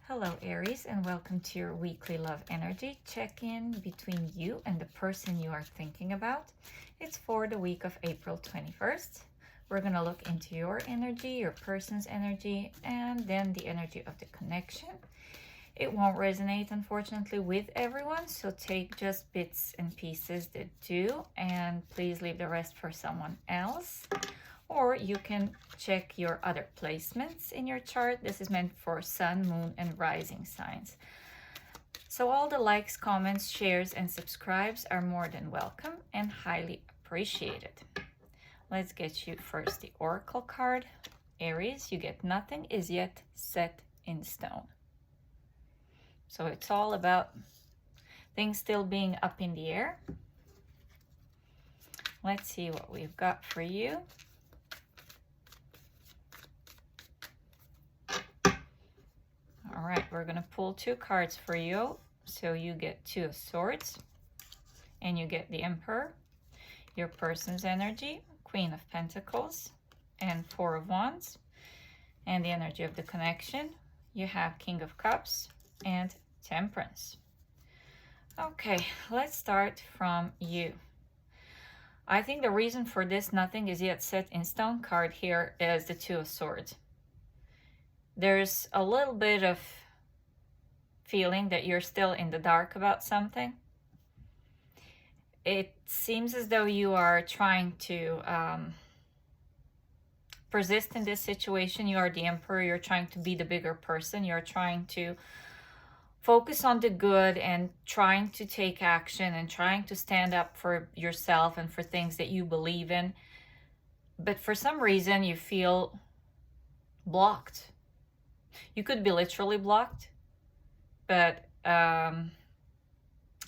Hello Aries, and welcome to your weekly love energy check-in between you and the person you are thinking about. It's for the week of April 21st. We're going to look into your energy, your person's energy, and then the energy of the connection. It won't resonate, unfortunately, with everyone, so take just bits and pieces that do, and please leave the rest for someone else. Or you can check your other placements in your chart. This is meant for sun, moon, and rising signs. So all the likes, comments, shares, and subscribes are more than welcome and highly appreciated. Let's get you first the Oracle card. Aries, you get nothing is yet set in stone. So it's all about things still being up in the air. Let's see what we've got for you. All right, we're going to pull two cards for you. So you get Two of Swords and you get the Emperor, your person's energy, Queen of Pentacles, and Four of Wands, and the energy of the connection. You have King of Cups and Temperance. Okay, let's start from you. I think the reason for this nothing is yet set in stone card here is the Two of Swords. There's a little bit of feeling that you're still in the dark about something. It seems as though you are trying to persist in this situation. You are the Emperor. You're trying to be the bigger person. You're trying to focus on the good and trying to take action and trying to stand up for yourself and for things that you believe in. But for some reason, you feel blocked. You could be literally blocked, but I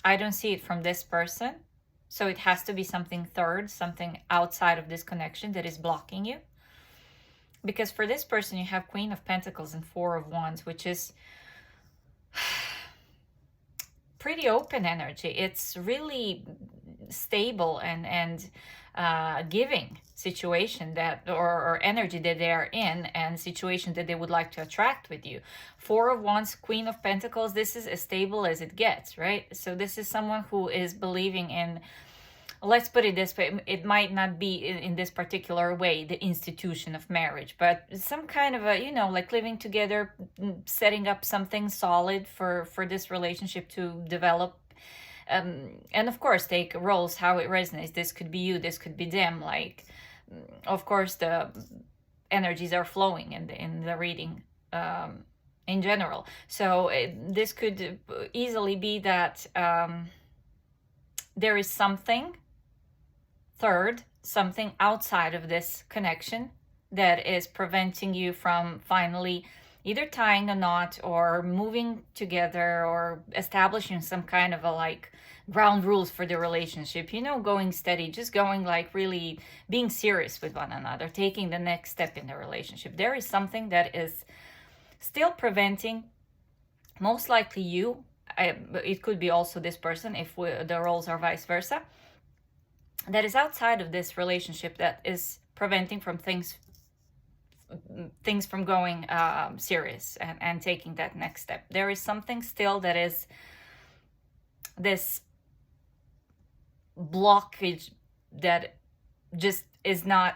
don't see it from this person. So it has to be something third, something outside of this connection that is blocking you. Because for this person, you have Queen of Pentacles and Four of Wands, which is pretty open energy. It's really stable and giving situation that or energy that they are in and situation that they would like to attract with you. Four of Wands, Queen of Pentacles, this is as stable as it gets, right? So this is someone who is believing in, let's put it this way, it might not be in this particular way, the institution of marriage, but some kind of a, you know, like living together, setting up something solid for this relationship to develop. And of course, take roles, how it resonates. This could be you, this could be them. Like, of course, the energies are flowing in the reading in general. So this could easily be that there is something third, something outside of this connection that is preventing you from finally either tying a knot or moving together or establishing some kind of a like ground rules for the relationship, you know, going steady, just going like really being serious with one another, taking the next step in the relationship. There is something that is still preventing, most likely you, it could be also this person if the roles are vice versa, that is outside of this relationship that is preventing from things from going serious and taking that next step. There is something still that is this blockage that just is not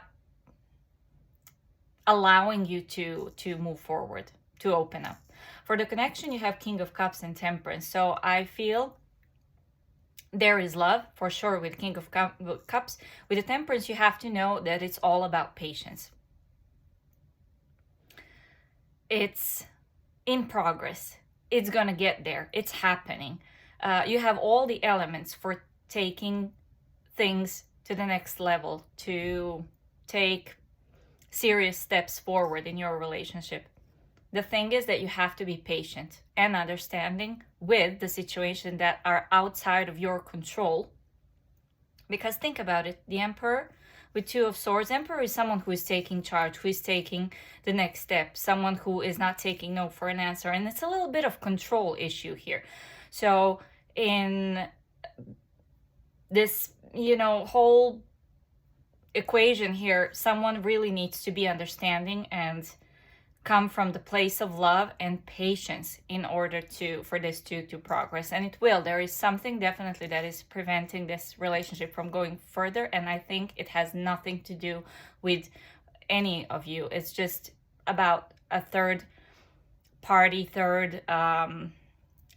allowing you to move forward, to open up. For the connection, you have King of Cups and Temperance. So I feel there is love for sure with King of Cups. With the Temperance, you have to know that it's all about patience. It's in progress. It's gonna get there. It's happening. You have all the elements for taking things to the next level, to take serious steps forward in your relationship. The thing is that you have to be patient and understanding with the situation that are outside of your control. Because think about it, the Emperor with Two of Swords, Emperor is someone who is taking charge, who is taking the next step, someone who is not taking no for an answer. And it's a little bit of control issue here. So in this, you know, whole equation here, someone really needs to be understanding and come from the place of love and patience in order for this to progress. And it will. There is something definitely that is preventing this relationship from going further, and I think it has nothing to do with any of you. It's just about a third party, third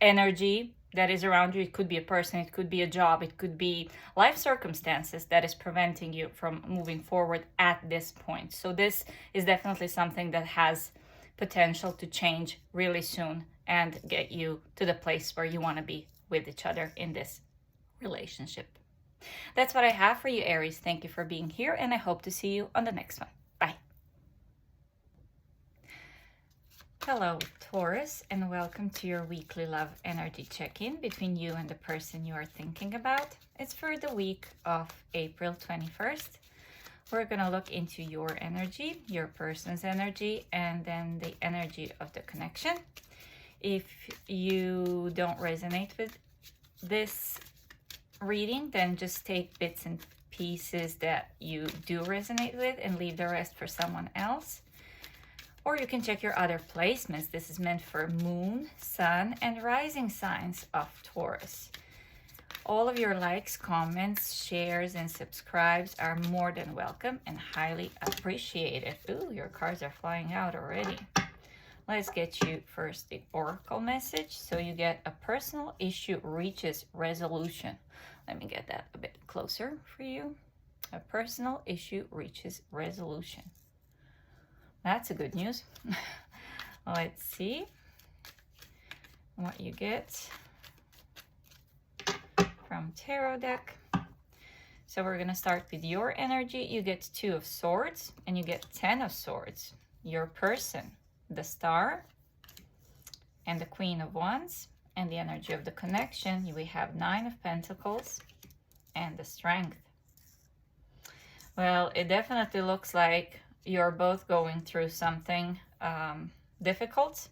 energy that is around you. It could be a person, it could be a job, it could be life circumstances that is preventing you from moving forward at this point. So this is definitely something that has potential to change really soon and get you to the place where you want to be with each other in this relationship. That's what I have for you, Aries. Thank you for being here, and I hope to see you on the next one. Bye. Hello, Taurus, and welcome to your weekly love energy check-in between you and the person you are thinking about. It's for the week of April 21st. We're going to look into your energy, your person's energy, and then the energy of the connection. If you don't resonate with this reading, then just take bits and pieces that you do resonate with and leave the rest for someone else. Or you can check your other placements. This is meant for moon, sun, and rising signs of Taurus. All of your likes, comments, shares, and subscribes are more than welcome and highly appreciated. Ooh, your cards are flying out already. Let's get you first the oracle message. So you get a personal issue reaches resolution. Let me get that a bit closer for you. A personal issue reaches resolution. That's a good news. Let's see what you get from tarot deck. So we're going to start with your energy. You get 2 of Swords and you get 10 of Swords. Your person, the Star, and the Queen of Wands. And the energy of the connection, we have 9 of Pentacles and the Strength. Well, it definitely looks like you're both going through something difficult.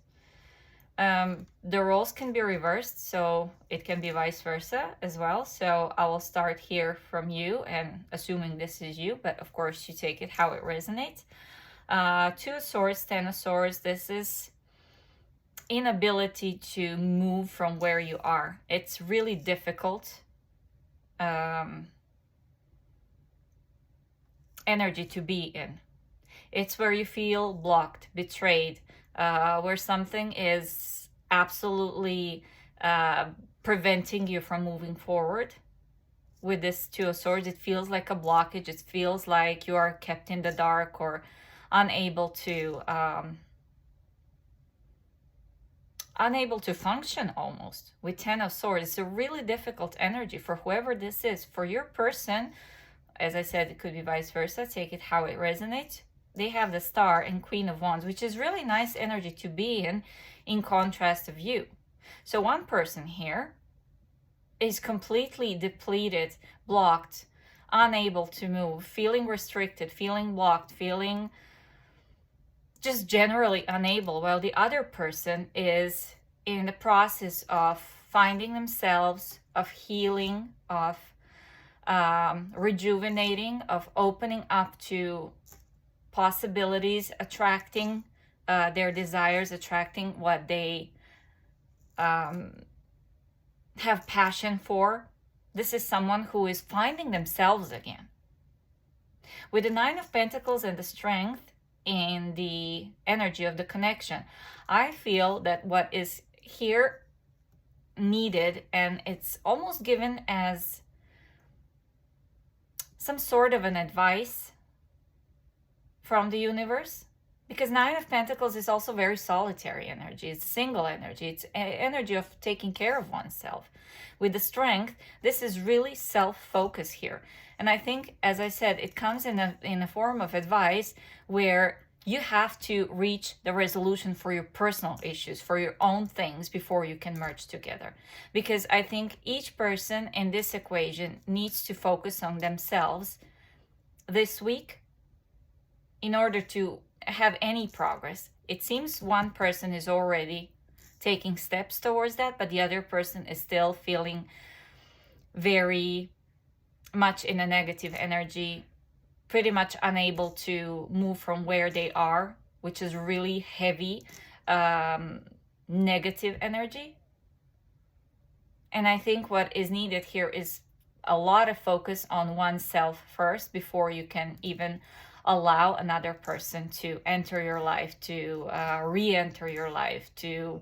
The roles can be reversed, so it can be vice versa as well. So I will start here from you, and assuming this is you, but of course you take it how it resonates. 2 of Swords, 10 of Swords. This is inability to move from where you are. It's really difficult energy to be in. It's where you feel blocked, betrayed, where something is absolutely preventing you from moving forward. With this 2 of Swords, it feels like a blockage. It feels like you are kept in the dark or unable to function almost. With 10 of Swords, it's a really difficult energy for whoever this is. For your person, as I said, it could be vice versa. Take it how it resonates. They have the Star and Queen of Wands, which is really nice energy to be in contrast of you. So one person here is completely depleted, blocked, unable to move, feeling restricted, feeling blocked, feeling just generally unable, while the other person is in the process of finding themselves, of healing, of rejuvenating, of opening up to possibilities, attracting their desires, attracting what they have passion for. This is someone who is finding themselves again. With the 9 of Pentacles and the Strength in the energy of the connection, I feel that what is here needed, and it's almost given as some sort of an advice from the universe, because 9 of Pentacles is also very solitary energy. It's single energy. It's energy of taking care of oneself. With the Strength, this is really self-focus here. And I think, as I said, it comes in a form of advice where you have to reach the resolution for your personal issues, for your own things, before you can merge together. Because I think each person in this equation needs to focus on themselves this week in order to have any progress. It seems one person is already taking steps towards that, but the other person is still feeling very much in a negative energy, pretty much unable to move from where they are which is really heavy, negative energy. And I think what is needed here is a lot of focus on oneself first before you can even allow another person to enter your life, to re-enter your life, to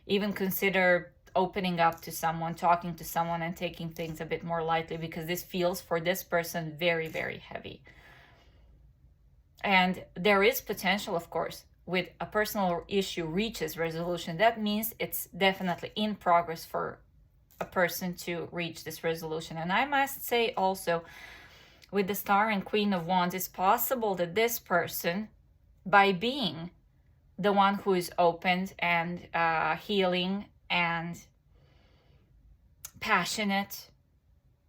even consider opening up to someone, talking to someone, and taking things a bit more lightly, because this feels for this person very, very heavy. And there is potential, of course, with a personal issue reaches resolution. That means it's definitely in progress for a person to reach this resolution. And I must say also, with the Star and Queen of Wands, it's possible that this person, by being the one who is opened and healing and passionate,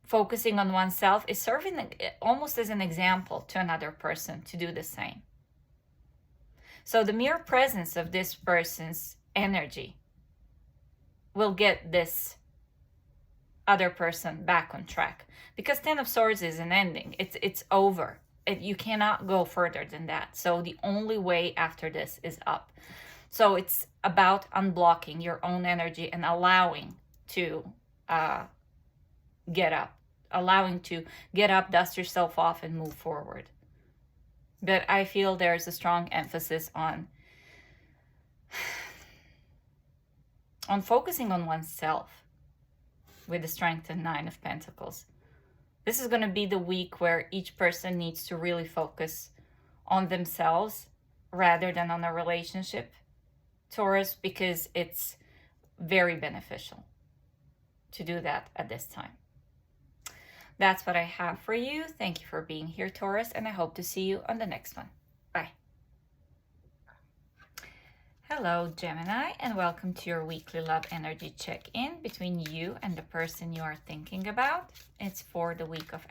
focusing on oneself, is serving almost as an example to another person to do the same. So the mere presence of this person's energy will get this other person back on track, because Ten of Swords is an ending. It's over. You cannot go further than that. So the only way after this is up. So it's about unblocking your own energy and allowing to get up, dust yourself off, and move forward. But I feel there's a strong emphasis on focusing on oneself with the Strength and Nine of Pentacles. This is going to be the week where each person needs to really focus on themselves rather than on a relationship, Taurus, because it's very beneficial to do that at this time. That's what I have for you. Thank you for being here, Taurus, and I hope to see you on the next one. Bye. Hello, Gemini, and welcome to your weekly love energy check-in between you and the person you are thinking about. It's for the week of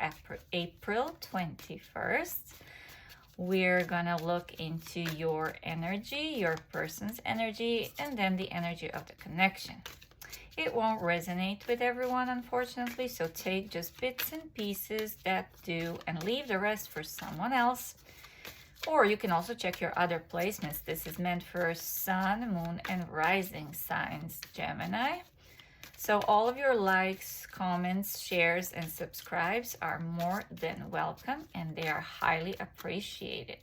April 21st. We're gonna look into your energy, your person's energy, and then the energy of the connection. It won't resonate with everyone, unfortunately, so take just bits and pieces that do and leave the rest for someone else. Or you can also check your other placements. This is meant for Sun, Moon, and Rising signs, Gemini. So all of your likes, comments, shares, and subscribes are more than welcome, and they are highly appreciated.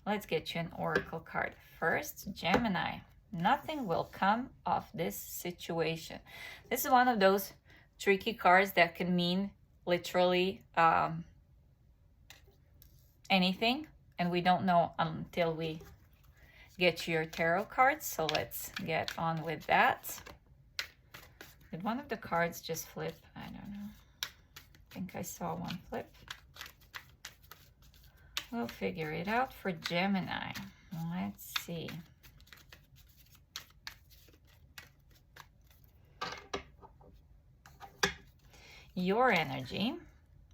Let's get you an oracle card first, Gemini. Nothing will come of this situation. This is one of those tricky cards that can mean literally anything. And we don't know until we get your tarot cards. So let's get on with that. Did one of the cards just flip? I don't know. I think I saw one flip. We'll figure it out for Gemini. Let's see. Your energy.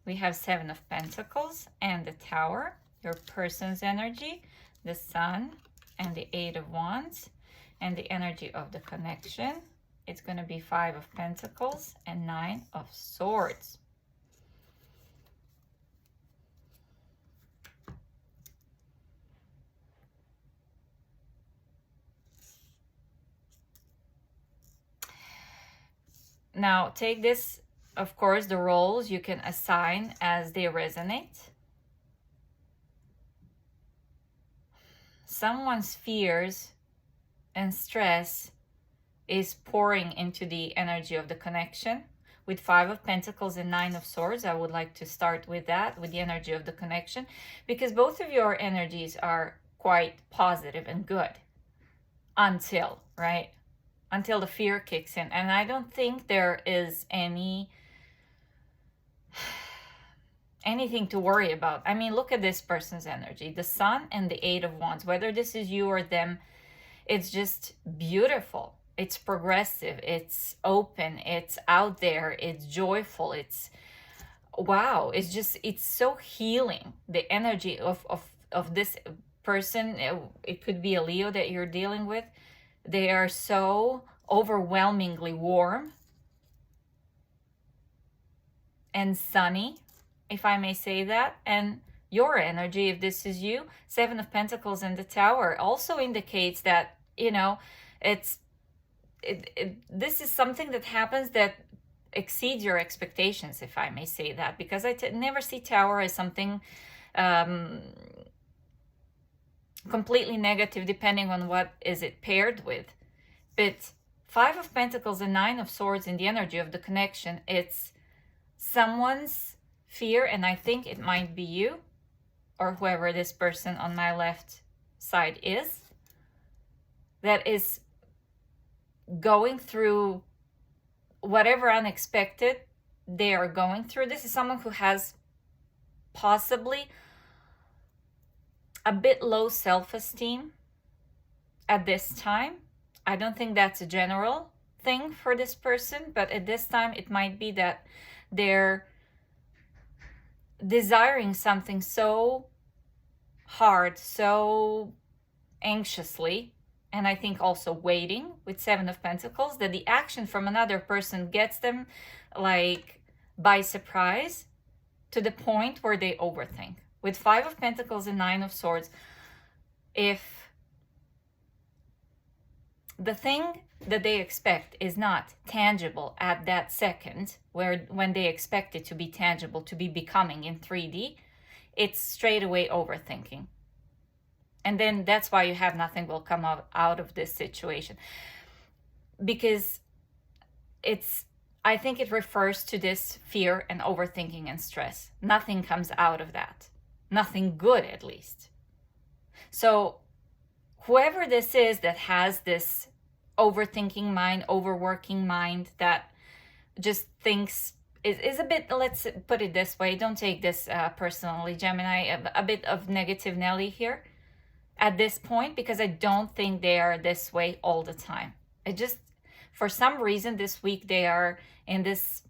We have Seven of Pentacles and the Tower. Your person's energy, the Sun, and the Eight of Wands, and the energy of the connection. It's going to be Five of Pentacles and Nine of Swords. Now, take this, of course, the roles you can assign as they resonate. Someone's fears and stress is pouring into the energy of the connection. With Five of Pentacles and Nine of Swords, I would like to start with that, with the energy of the connection, because both of your energies are quite positive and good until, right? Until the fear kicks in. And I don't think there is anything to worry about. I mean, look at this person's energy, the Sun and the Eight of Wands. Whether this is you or them, it's just beautiful. It's progressive, it's open, it's out there, it's joyful, it's wow, it's so healing. The energy of this person, it could be a Leo that you're dealing with. They are so overwhelmingly warm and sunny, if I may say that, and your energy, if this is you. Seven of Pentacles and the Tower also indicates that, you know, this is something that happens that exceeds your expectations, if I may say that, because I never see Tower as something completely negative, depending on what is it paired with. But Five of Pentacles and Nine of Swords in the energy of the connection, it's someone's fear, and I think it might be you or whoever this person on my left side is, that is going through whatever unexpected they are going through. This is someone who has possibly a bit low self-esteem at this time. I don't think that's a general thing for this person, but at this time it might be that they're desiring something so hard, so anxiously, and I think also waiting with Seven of Pentacles, that the action from another person gets them like by surprise to the point where they overthink. With Five of Pentacles and Nine of Swords, if the thing that they expect is not tangible at that second, when they expect it to be tangible, to be becoming in 3D, it's straight away overthinking. And then that's why you have nothing will come out of this situation. Because I think it refers to this fear and overthinking and stress. Nothing comes out of that. Nothing good, at least. So whoever this is that has this overthinking mind, overworking mind, that just thinks is a bit, let's put it this way, don't take this personally, Gemini, a bit of negative Nelly here at this point, because I don't think they are this way all the time. It just, for some reason this week they are in this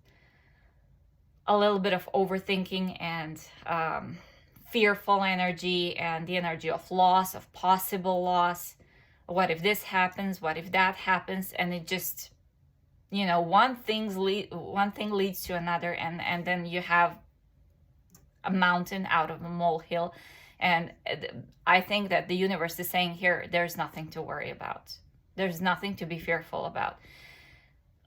a little bit of overthinking and fearful energy, and the energy of loss, of possible loss. What if this happens? What if that happens? And it just, you know, one thing leads to another, and then you have a mountain out of a molehill. And I think that the universe is saying here, there's nothing to worry about. There's nothing to be fearful about.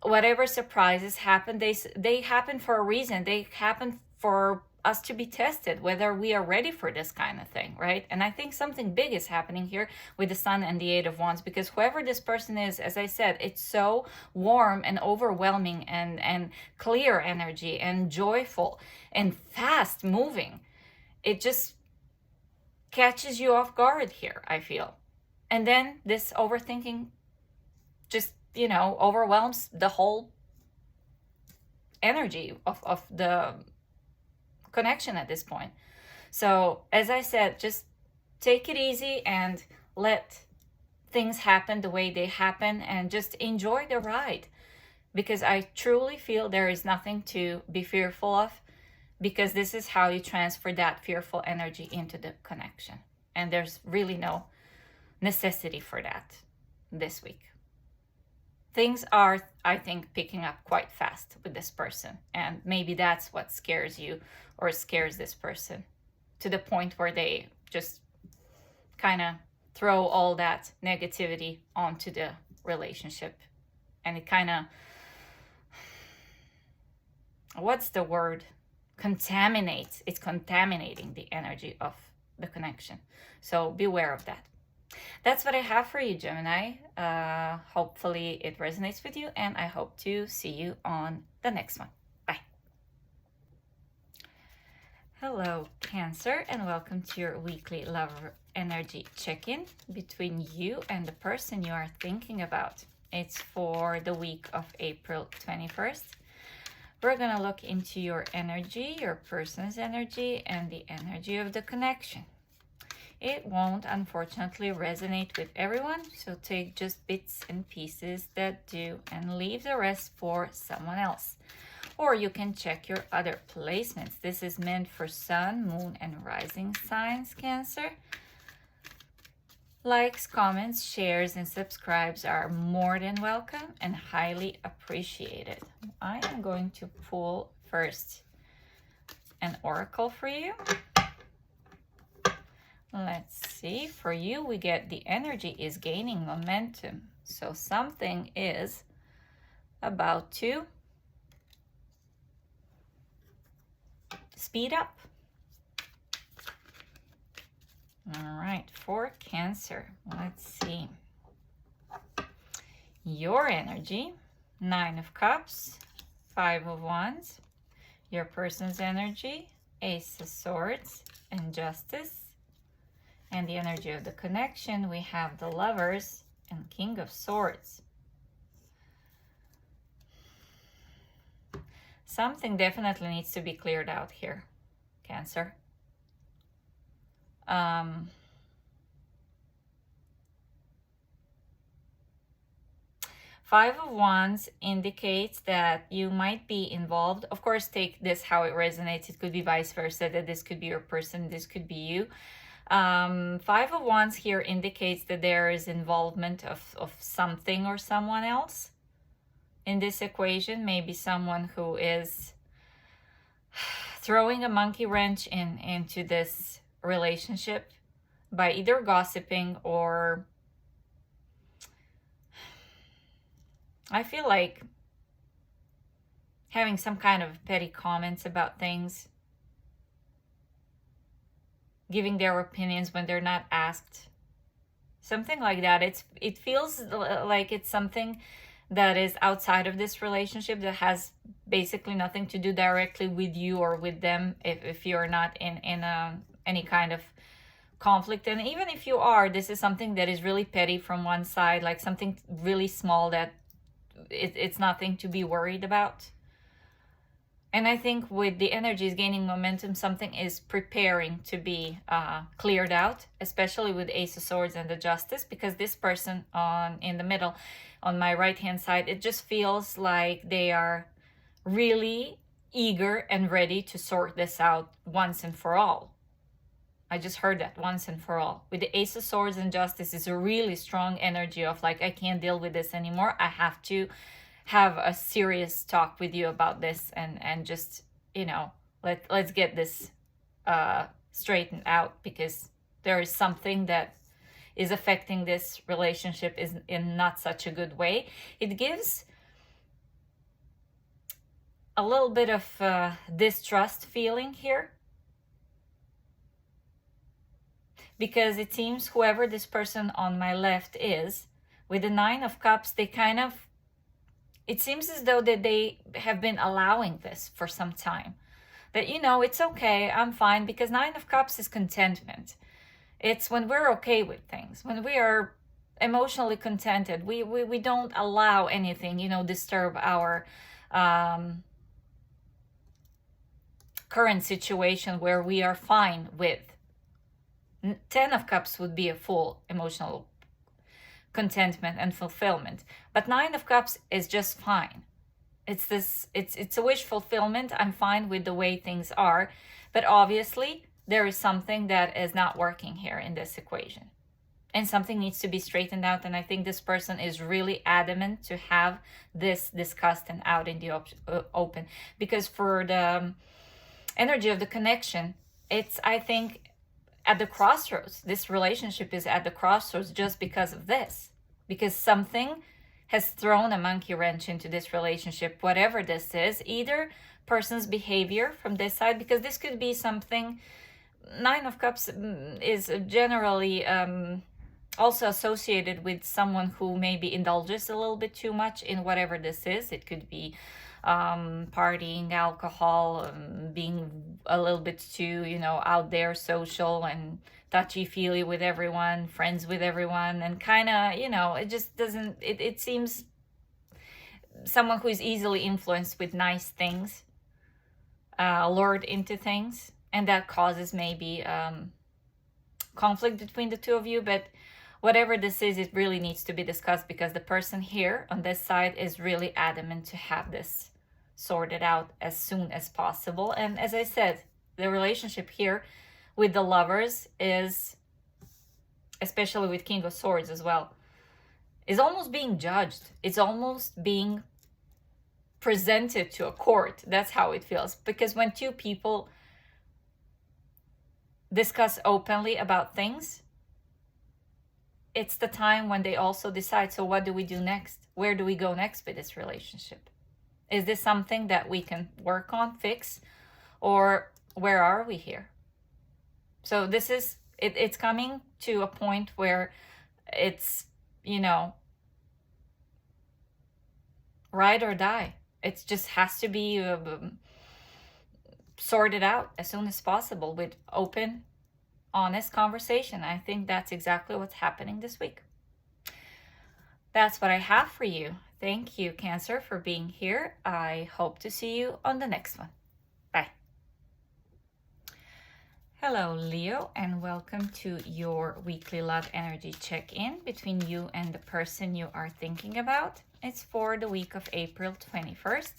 Whatever surprises happen, they happen for a reason. They happen for us to be tested, whether we are ready for this kind of thing, right? And I think something big is happening here with the Sun and the Eight of Wands, because whoever this person is, as I said, it's so warm and overwhelming and clear energy and joyful and fast moving. It just catches you off guard here, I feel. And then this overthinking just, you know, overwhelms the whole energy of the connection at this point. So as I said, just take it easy and let things happen the way they happen, and just enjoy the ride, because I truly feel there is nothing to be fearful of, because this is how you transfer that fearful energy into the connection, and there's really no necessity for that this week. Things are, I think, picking up quite fast with this person, and maybe that's what scares you or scares this person, to the point where they just kind of throw all that negativity onto the relationship, and it kind of, what's the word? Contaminates. It's contaminating the energy of the connection. So beware of that. That's what I have for you, Gemini. Hopefully it resonates with you, and I hope to see you on the next one. Bye. Hello, Cancer, and welcome to your weekly love energy check-in between you and the person you are thinking about. It's for the week of April 21st. We're going to look into your energy, your person's energy, and the energy of the connection. It won't, unfortunately, resonate with everyone, so take just bits and pieces that do and leave the rest for someone else. Or you can check your other placements. This is meant for Sun, Moon, and Rising signs, Cancer. Likes, comments, shares, and subscribes are more than welcome and highly appreciated. I am going to pull first an oracle for you. Let's see. For you, we get the energy is gaining momentum. So something is about to speed up. All right, for Cancer, let's see. Your energy, 9 of Cups, 5 of Wands. Your person's energy, Ace of Swords and Justice. And the energy of the connection, we have the Lovers and King of Swords. Something definitely needs to be cleared out here, Cancer. Five of Wands indicates that you might be involved. Of course, take this how it resonates. It could be vice versa, that this could be your person, this could be you. Five of Wands here indicates that there is involvement of something or someone else in this equation. Maybe someone who is throwing a monkey wrench into this relationship by either gossiping or, I feel like, having some kind of petty comments about things, giving their opinions when they're not asked, something like that. It feels like it's something that is outside of this relationship, that has basically nothing to do directly with you or with them, if you're not in any kind of conflict. And even if you are, this is something that is really petty from one side, like something really small that it's nothing to be worried about. And I think with the energies gaining momentum, something is preparing to be cleared out, especially with Ace of Swords and the Justice, because this person in the middle, on my right-hand side, it just feels like they are really eager and ready to sort this out once and for all. I just heard that, once and for all. With the Ace of Swords and Justice, is a really strong energy of like, I can't deal with this anymore. I have to have a serious talk with you about this, and just, you know, let's get this straightened out, because there is something that is affecting this relationship is in not such a good way. It gives a little bit of distrust feeling here, because it seems whoever this person on my left is, with the 9 of Cups, they kind of, it seems as though that they have been allowing this for some time. That, you know, it's okay, I'm fine, because 9 of Cups is contentment. It's when we're okay with things, when we are emotionally contented, we don't allow anything, you know, disturb our current situation where we are fine with. 10 of Cups would be a full emotional contentment and fulfillment, but 9 of Cups is just fine. It's a wish fulfillment. I'm fine with the way things are, but obviously there is something that is not working here in this equation, and something needs to be straightened out. And I think this person is really adamant to have this discussed and out in the open, because for the energy of the connection, it's, I think, at the crossroads. This relationship is at the crossroads just because of this, because something has thrown a monkey wrench into this relationship, whatever this is. Either person's behavior from this side, because this could be something, 9 of Cups is generally also associated with someone who maybe indulges a little bit too much in whatever this is. It could be partying, alcohol, being a little bit too, you know, out there, social and touchy-feely with everyone, friends with everyone, and kind of, you know, it just doesn't, it seems someone who is easily influenced with nice things, lured into things, and that causes maybe conflict between the two of you. But whatever this is, it really needs to be discussed, because the person here on this side is really adamant to have this sorted out as soon as possible. And as I said, the relationship here with the Lovers is, especially with King of Swords as well, is almost being judged. It's almost being presented to a court. That's how it feels. Because when two people discuss openly about things, it's the time when they also decide, so what do we do next? Where do we go next with this relationship? Is this something that we can work on, fix, or where are we here? So this is, it's coming to a point where it's, you know, ride or die. It just has to be sorted out as soon as possible with open, honest conversation. I think that's exactly what's happening this week. That's what I have for you. Thank you, Cancer, for being here. I hope to see you on the next one. Bye. Hello, Leo, and welcome to your weekly love energy check-in between you and the person you are thinking about. It's for the week of April 21st.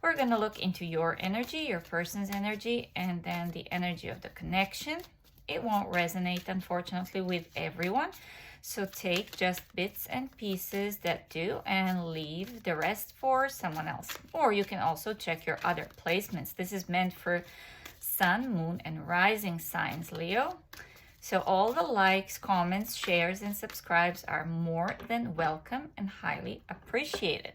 We're going to look into your energy, your person's energy, and then the energy of the connection. It won't resonate, unfortunately, with everyone. So take just bits and pieces that do and leave the rest for someone else. Or you can also check your other placements. This is meant for Sun, Moon, and Rising signs, Leo. So all the likes, comments, shares, and subscribes are more than welcome and highly appreciated.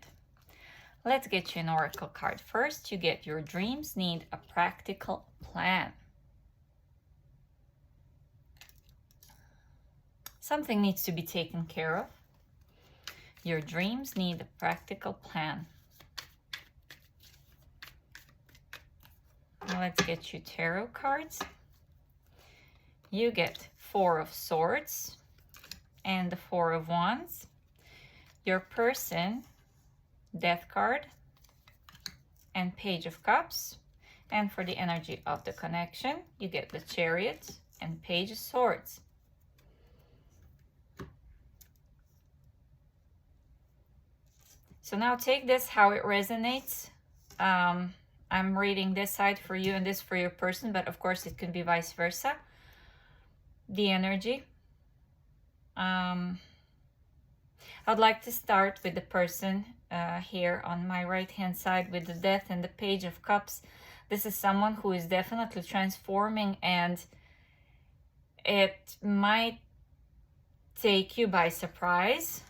Let's get you an oracle card first. You get your dreams need a practical plan. Something needs to be taken care of. Your dreams need a practical plan. Now let's get you tarot cards. You get 4 of Swords and the 4 of Wands. Your person, Death card and Page of Cups. And for the energy of the connection, you get the Chariot and Page of Swords. So now take this how it resonates. I'm reading this side for you and this for your person, but of course it can be vice versa. The energy. I'd like to start with the person here on my right hand side with the Death and the Page of Cups. This is someone who is definitely transforming, and it might take you by surprise,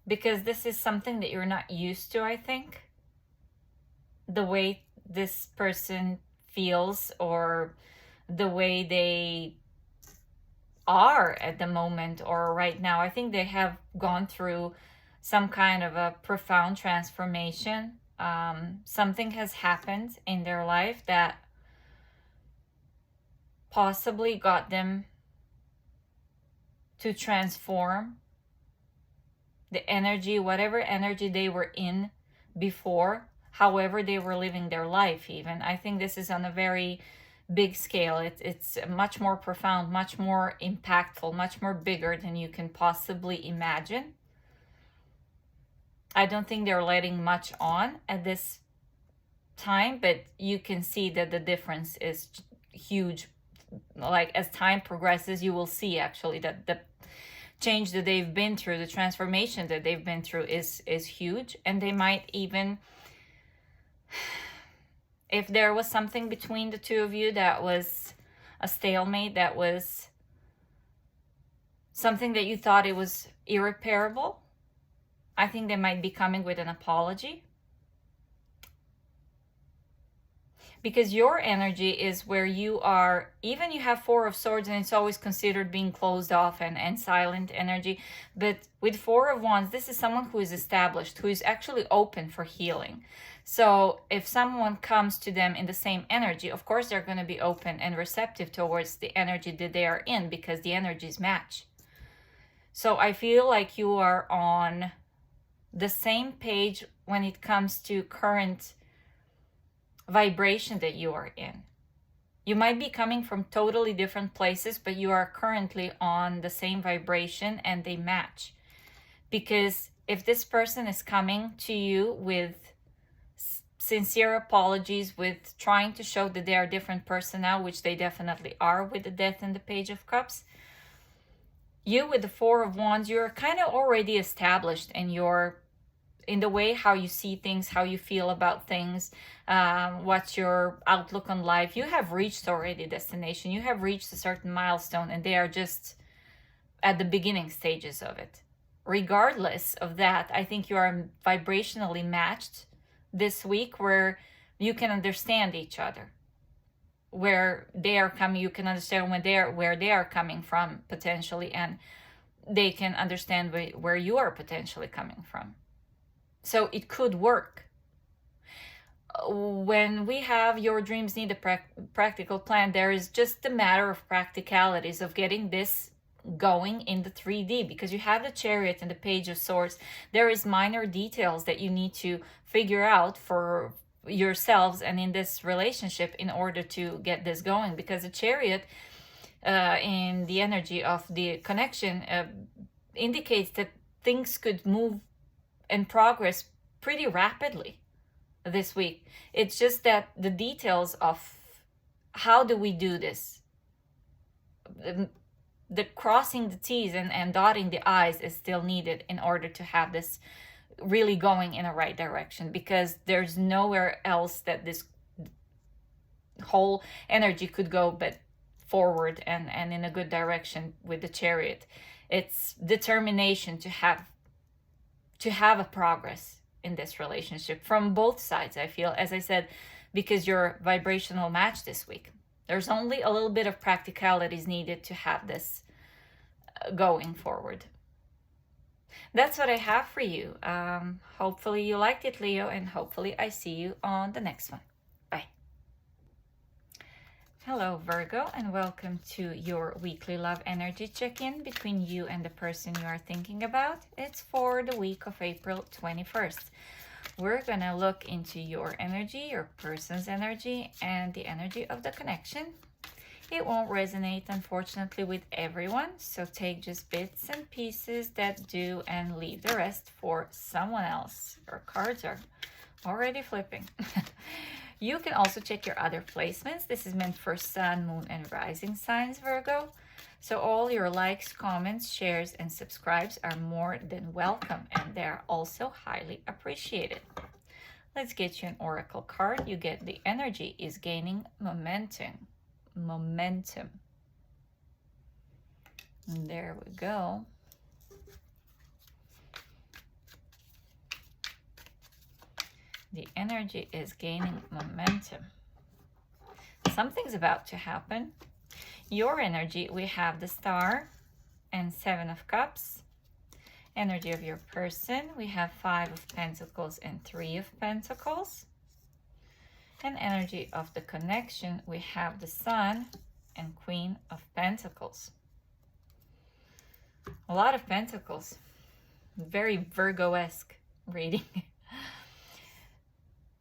because this is something that you're not used to, I think. The way this person feels or the way they are at the moment or right now. I think they have gone through some kind of a profound transformation. Something has happened in their life that possibly got them to transform the energy, whatever energy they were in before, however they were living their life even. I think this is on a very big scale. It's much more profound, much more impactful, much more bigger than you can possibly imagine. I don't think they're letting much on at this time, but you can see that the difference is huge. Like as time progresses, you will see actually that the change that they've been through, the transformation that they've been through is huge. And they might even, if there was something between the two of you that was a stalemate, that was something that you thought it was irreparable, I think they might be coming with an apology. Because your energy is where you are, even you have 4 of Swords and it's always considered being closed off and silent energy. But with 4 of Wands, this is someone who is established, who is actually open for healing. So if someone comes to them in the same energy, of course they're going to be open and receptive towards the energy that they are in, because the energies match. So I feel like you are on the same page when it comes to current vibration that you are in. You might be coming from totally different places, but you are currently on the same vibration and they match. Because if this person is coming to you with sincere apologies, with trying to show that they are a different person now, which they definitely are with the Death and the Page of Cups, you with the 4 of Wands, you're kind of already established in your in the way how you see things, how you feel about things, what's your outlook on life. You have reached already destination. You have reached a certain milestone, and they are just at the beginning stages of it. Regardless of that, I think you are vibrationally matched this week, where you can understand each other, where they are coming. You can understand where they are coming from potentially, and they can understand where you are potentially coming from. So it could work. When we have your dreams need a practical plan, there is just a matter of practicalities of getting this going in the 3D, because you have the Chariot and the Page of Swords. There is minor details that you need to figure out for yourselves and in this relationship in order to get this going, because the Chariot in the energy of the connection indicates that things could move and progress pretty rapidly this week. It's just that the details of how do we do this, the crossing the T's and dotting the I's is still needed in order to have this really going in the right direction, because there's nowhere else that this whole energy could go but forward and in a good direction with the Chariot. It's determination to have a progress in this relationship from both sides, I feel, as I said, because you're vibrational match this week. There's only a little bit of practicalities needed to have this going forward. That's what I have for you. Hopefully you liked it, Leo, and hopefully I see you on the next one. Bye. Hello, Virgo, and welcome to your weekly love energy check-in between you and the person you are thinking about. It's for the week of April 21st. We're gonna look into your energy, your person's energy, and the energy of the connection. It won't resonate, unfortunately, with everyone, so take just bits and pieces that do and leave the rest for someone else. Your cards are already flipping. You can also check your other placements. This is meant for Sun, Moon, and Rising signs, Virgo. So all your likes, comments, shares, and subscribes are more than welcome, and they're also highly appreciated. Let's get you an oracle card. You get the energy is gaining momentum. And there we go. The energy is gaining momentum. Something's about to happen. Your energy, we have the Star and 7 of Cups. Energy of your person, we have 5 of Pentacles and 3 of Pentacles. And energy of the connection, we have the Sun and Queen of Pentacles. A lot of Pentacles. Very Virgo-esque reading.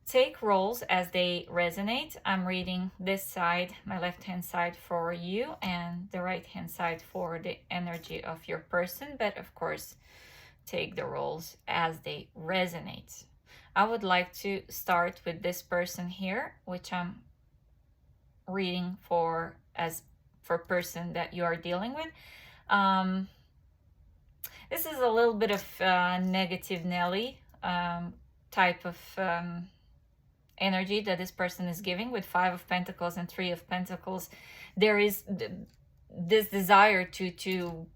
Take roles as they resonate. I'm reading this side, my left-hand side for you, and the right-hand side for the energy of your person. But of course, take the roles as they resonate. I would like to start with this person here, which I'm reading for person that you are dealing with. This is a little bit of negative Nelly type of energy that this person is giving with 5 of Pentacles and 3 of Pentacles. There is this desire to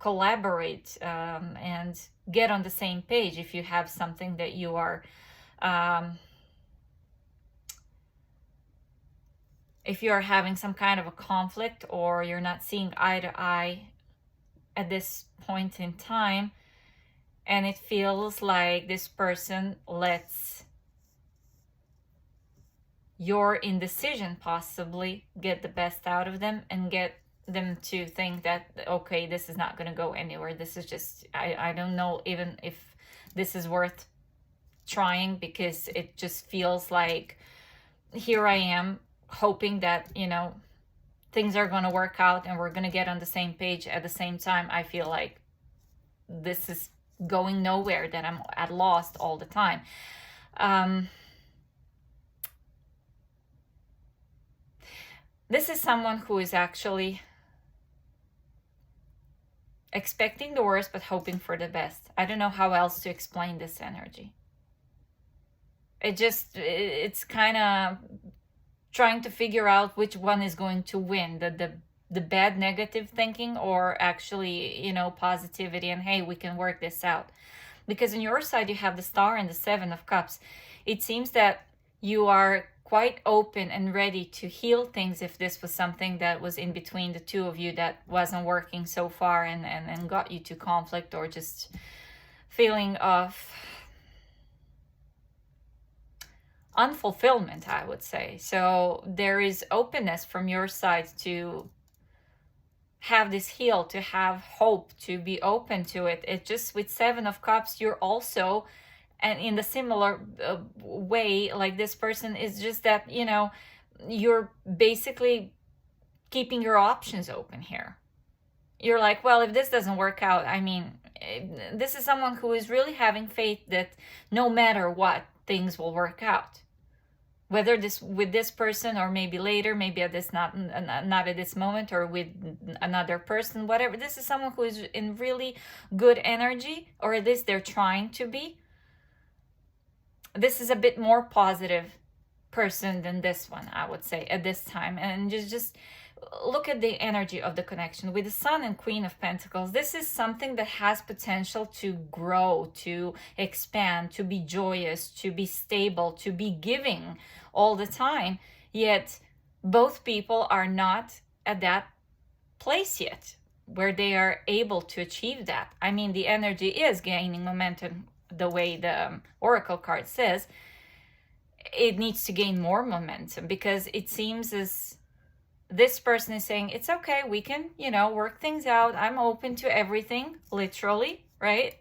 collaborate and get on the same page. If you have something that you are if you are having some kind of a conflict, or you're not seeing eye to eye at this point in time, and it feels like this person lets your indecision possibly get the best out of them and get them to think that, okay, this is not going to go anywhere. This is just, I don't know even if this is worth trying, because it just feels like here I am hoping that, you know, things are going to work out and we're going to get on the same page. At the same time, I feel like this is going nowhere, that I'm at lost all the time. This is someone who is actually expecting the worst but hoping for the best. I don't know how else to explain this energy. It's kind of trying to figure out which one is going to win, the bad negative thinking, or actually, you know, positivity and hey, we can work this out. Because on your side you have the Star and the Seven of Cups. It seems that you are quite open and ready to heal things if this was something that was in between the two of you that wasn't working so far and got you to conflict, or just feeling of unfulfillment, I would say. So there is openness from your side to have this heal, to have hope, to be open to it. It just, with Seven of Cups, you're also, and in the similar way, like this person is just that, you know, you're basically keeping your options open here. You're like, well, if this doesn't work out, I mean, this is someone who is really having faith that no matter what, things will work out. Whether this with this person, or maybe later, maybe at this not at this moment, or with another person, whatever. This is someone who is in really good energy, or at least they're trying to be. This is a bit more positive person than this one, I would say, at this time. And just look at the energy of the connection with the Sun and Queen of Pentacles. This is something that has potential to grow, to expand, to be joyous, to be stable, to be giving all the time. Yet both people are not at that place yet where they are able to achieve that. I mean, the energy is gaining momentum the way the Oracle card says. It needs to gain more momentum, because it seems as this person is saying, it's okay, we can, you know, work things out. I'm open to everything, literally, right?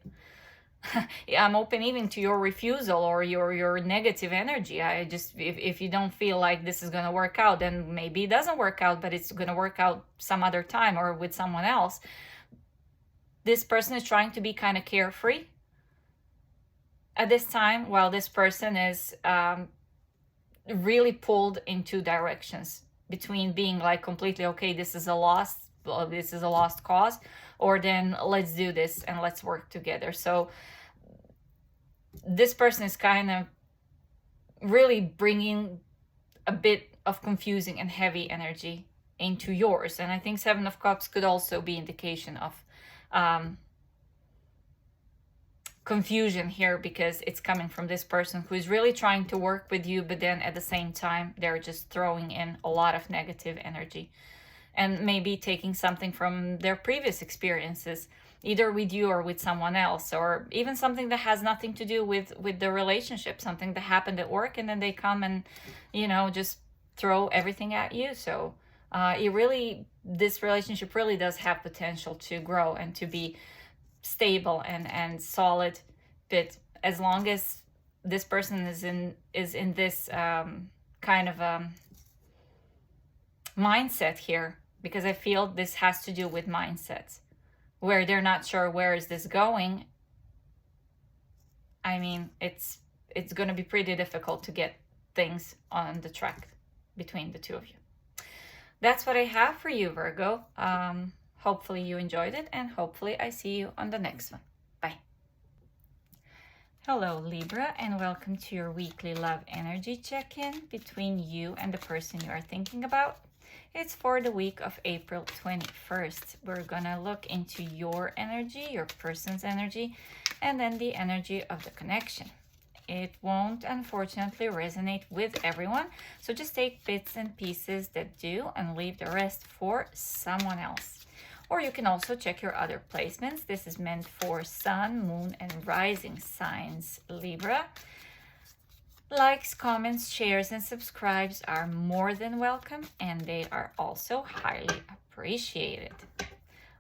I'm open even to your refusal or your negative energy. I just, if you don't feel like this is going to work out, then maybe it doesn't work out, but it's going to work out some other time or with someone else. This person is trying to be kind of carefree at this time, while this person is really pulled in two directions, between being like completely, okay, this is a lost cause, or then let's do this and let's work together. So this person is kind of really bringing a bit of confusing and heavy energy into yours. And I think Seven of Cups could also be indication of confusion here, because it's coming from this person who is really trying to work with you, but then at the same time they're just throwing in a lot of negative energy, and maybe taking something from their previous experiences, either with you or with someone else, or even something that has nothing to do with the relationship, something that happened at work, and then they come and, you know, just throw everything at you. So this relationship really does have potential to grow and to be stable and solid, but as long as this person is in this kind of mindset here, because I feel this has to do with mindsets where they're not sure where is this going. I mean, it's going to be pretty difficult to get things on the track between the two of you. That's what I have for you, Virgo. Hopefully you enjoyed it, and hopefully I see you on the next one. Bye. Hello, Libra, and welcome to your weekly love energy check-in between you and the person you are thinking about. It's for the week of April 21st. We're gonna look into your energy, your person's energy, and then the energy of the connection. It won't, unfortunately, resonate with everyone, so just take bits and pieces that do and leave the rest for someone else. Or you can also check your other placements. This is meant for Sun, Moon, and Rising signs, Libra. Likes, comments, shares, and subscribes are more than welcome, and they are also highly appreciated.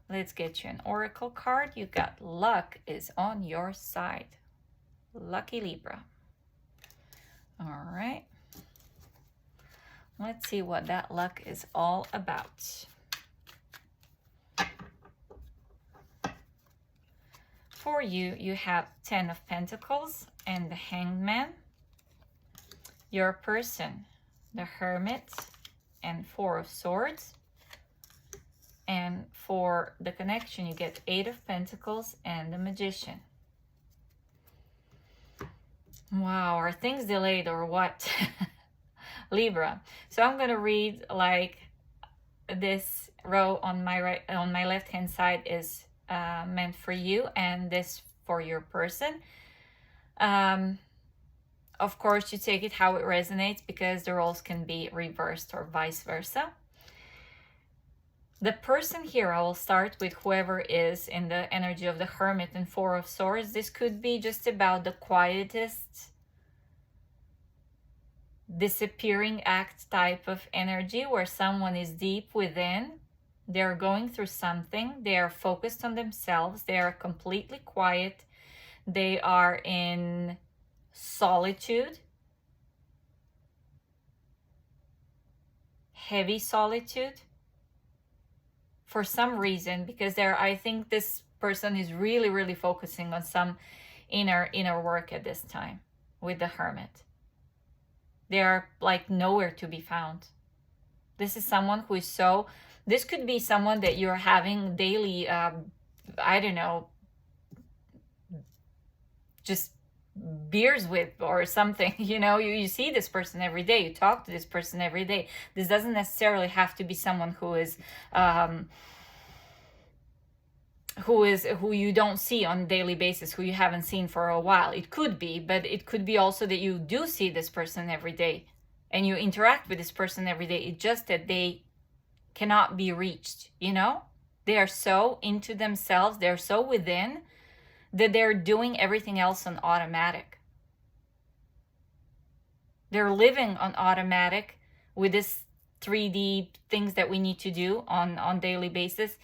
Let's get you an oracle card. You got luck is on your side. Lucky Libra. All right. Let's see what that luck is all about. For you, you have 10 of Pentacles and the Hanged Man. Your person, the Hermit and 4 of Swords. And for the connection, you get 8 of Pentacles and the Magician. Wow, are things delayed or what? Libra. So I'm going to read like this row on my right, on my left hand side is meant for you, and this for your person. Of course, you take it how it resonates, because the roles can be reversed or vice versa. The person here, I will start with whoever is in the energy of the Hermit and 4 of Swords. This could be just about the quietest, disappearing act type of energy, where someone is deep within. They're going through something. They are focused on themselves. They are completely quiet. They are in solitude, heavy solitude, for some reason, because I think this person is really focusing on some inner work at this time with the Hermit. They are like nowhere to be found. This is someone who is so, this could be someone that you're having daily, I don't know, just beers with or something. You know, you see this person every day, you talk to this person every day. This doesn't necessarily have to be someone who you don't see on a daily basis, who you haven't seen for a while. It could be, but it could be also that you do see this person every day and you interact with this person every day. It's just that they cannot be reached, you know? They are so into themselves, they're so within, that they're doing everything else on automatic. They're living on automatic with this 3D things that we need to do on daily basis.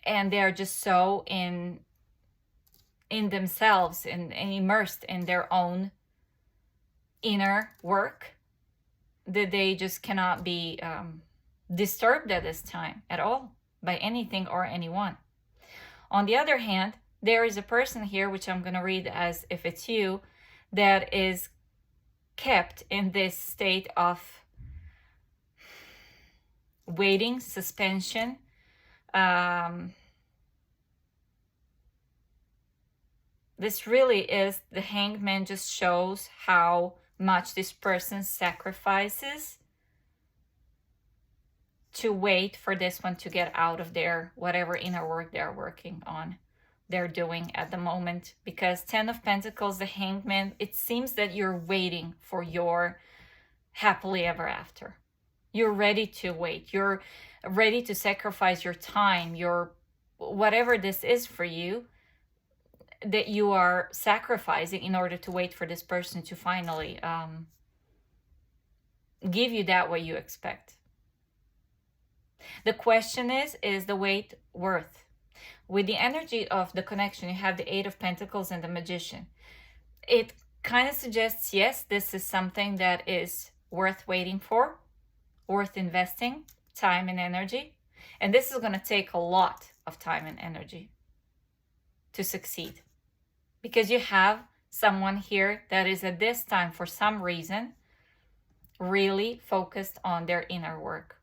And they're just so in themselves and immersed in their own inner work that they just cannot be disturbed at this time at all by anything or anyone. On the other hand, there is a person here, which I'm going to read as if it's you, that is kept in this state of waiting, suspension. This really is, the Hangman just shows how much this person sacrifices to wait for this one to get out of their whatever inner work they're working on, they're doing at the moment. Because 10 of Pentacles, the Hangman, it seems that you're waiting for your happily ever after. You're ready to wait. You're ready to sacrifice your time, your whatever this is for you, that you are sacrificing in order to wait for this person to finally give you that what you expect. The question is the wait worth? With the energy of the connection, you have the 8 of Pentacles and the Magician. It kind of suggests, yes, this is something that is worth waiting for, worth investing time and energy. And this is going to take a lot of time and energy to succeed. Because you have someone here that is at this time, for some reason, really focused on their inner work,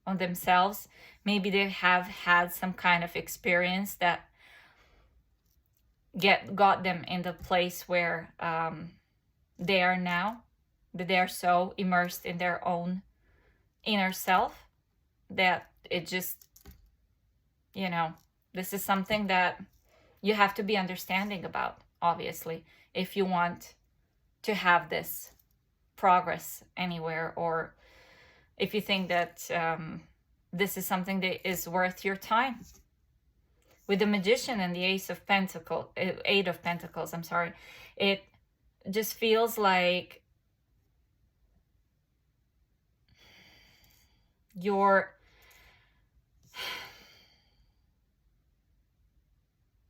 on themselves. Maybe they have had some kind of experience that got them in the place where they are now, that they are so immersed in their own inner self that it just, you know, this is something that you have to be understanding about, obviously, if you want to have this progress anywhere, or if you think that this is something that is worth your time. With the Magician and the 8 of Pentacles, I'm sorry, it just feels like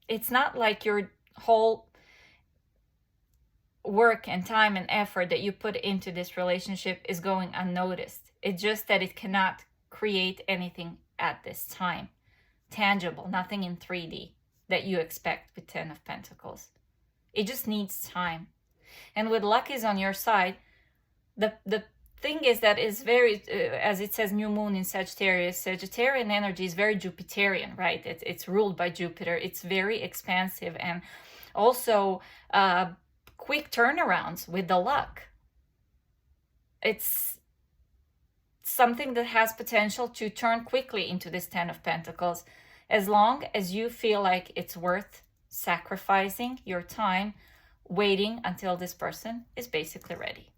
it's not like your whole work and time and effort that you put into this relationship is going unnoticed. It's just that it cannot create anything at this time tangible, nothing in 3D that you expect with 10 of Pentacles. It just needs time. And with luck is on your side, the thing is that is very, as it says, new moon in Sagittarius. Sagittarian energy is very Jupiterian, right? It's ruled by Jupiter. It's very expansive and also quick turnarounds with the luck. It's something that has potential to turn quickly into this Ten of Pentacles, as long as you feel like it's worth sacrificing your time waiting until this person is basically ready.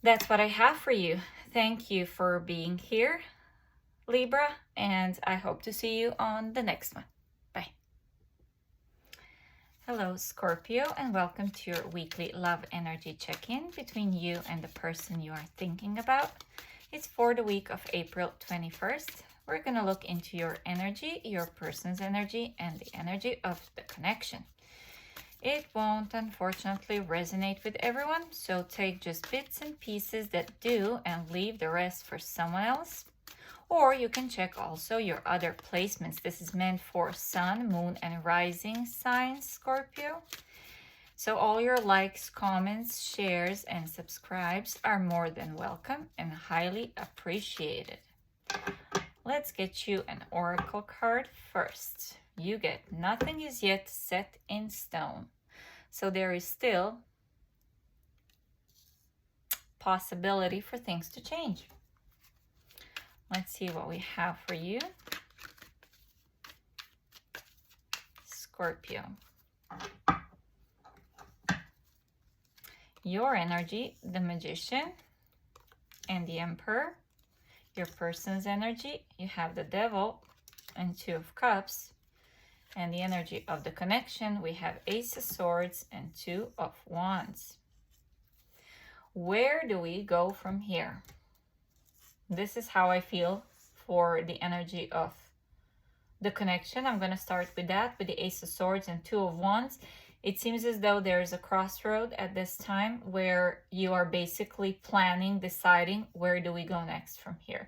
That's what I have for you. Thank you for being here, Libra, and I hope to see you on the next one. Bye. Hello, Scorpio, and welcome to your weekly love energy check-in between you and the person you are thinking about. It's for the week of April 21st. We're going to look into your energy, your person's energy, and the energy of the connection. It won't, unfortunately, resonate with everyone, so take just bits and pieces that do and leave the rest for someone else. Or you can check also your other placements. This is meant for sun, moon, and rising signs, Scorpio. So all your likes, comments, shares, and subscribes are more than welcome and highly appreciated. Let's get you an oracle card first. You get nothing is yet set in stone. So there is still possibility for things to change. Let's see what we have for you, Scorpio. Your energy, the Magician and the Emperor. Your person's energy, you have the Devil and Two of Cups. And the energy of the connection, we have Ace of Swords and Two of Wands. Where do we go from here? This is how I feel for the energy of the connection. I'm going to start with that, with the Ace of Swords and Two of Wands. It seems as though there is a crossroad at this time where you are basically planning, deciding where do we go next from here.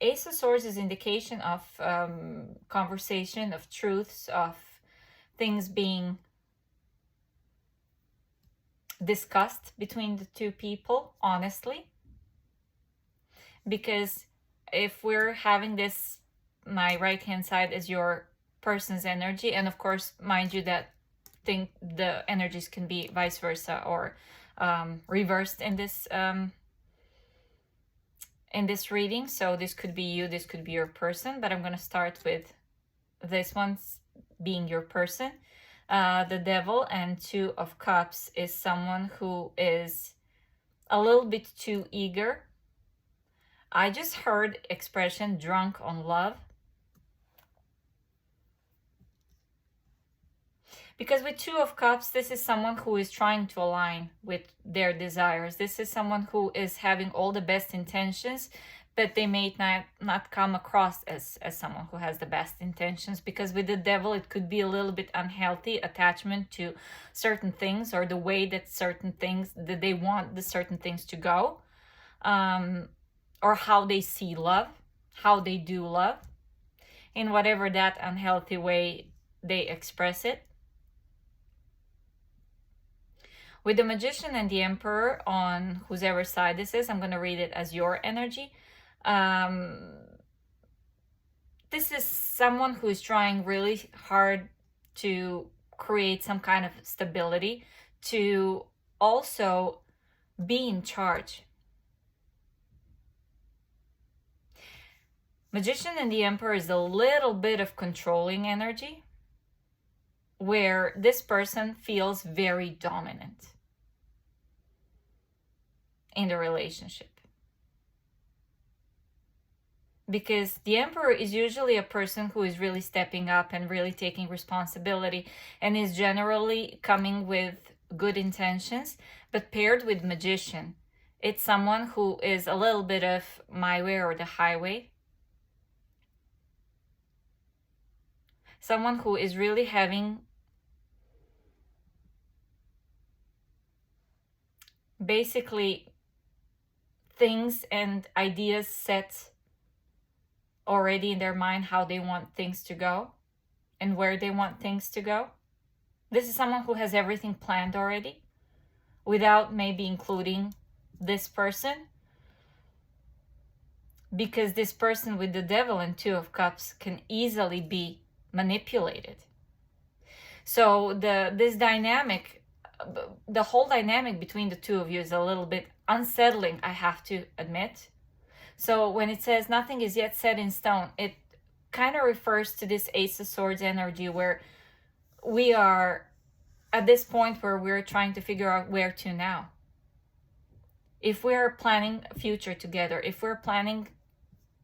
Ace of Swords is indication of conversation, of truths, of things being discussed between the two people, honestly. Because if we're having this, my right-hand side is your person's energy, and of course, mind you that the energies can be vice versa or reversed in this reading. So this could be you, this could be your person, but I'm going to start with this one being your person. The Devil and Two of Cups is someone who is a little bit too eager. I just heard expression drunk on love. Because with Two of Cups, this is someone who is trying to align with their desires. This is someone who is having all the best intentions, but they may not come across as someone who has the best intentions. Because with the Devil, it could be a little bit unhealthy attachment to certain things, or the way that certain things, that they want the certain things to go. Or how they see love, how they do love, in whatever that unhealthy way they express it. With the Magician and the Emperor, on whoever side this is, I'm going to read it as your energy. This is someone who is trying really hard to create some kind of stability, to also be in charge. Magician and the Emperor is a little bit of controlling energy, where this person feels very dominant in the relationship. Because the Emperor is usually a person who is really stepping up and really taking responsibility and is generally coming with good intentions, but paired with Magician, it's someone who is a little bit of my way or the highway. Someone who is really having basically things and ideas set already in their mind, how they want things to go and where they want things to go. This is someone who has everything planned already, without maybe including this person, because this person with the Devil and Two of Cups can easily be manipulated. So this dynamic, the whole dynamic between the two of you is a little bit unsettling, I have to admit. So when it says nothing is yet set in stone, it kind of refers to this Ace of Swords energy, where we are at this point where we're trying to figure out where to now. If we're planning a future together, if we're planning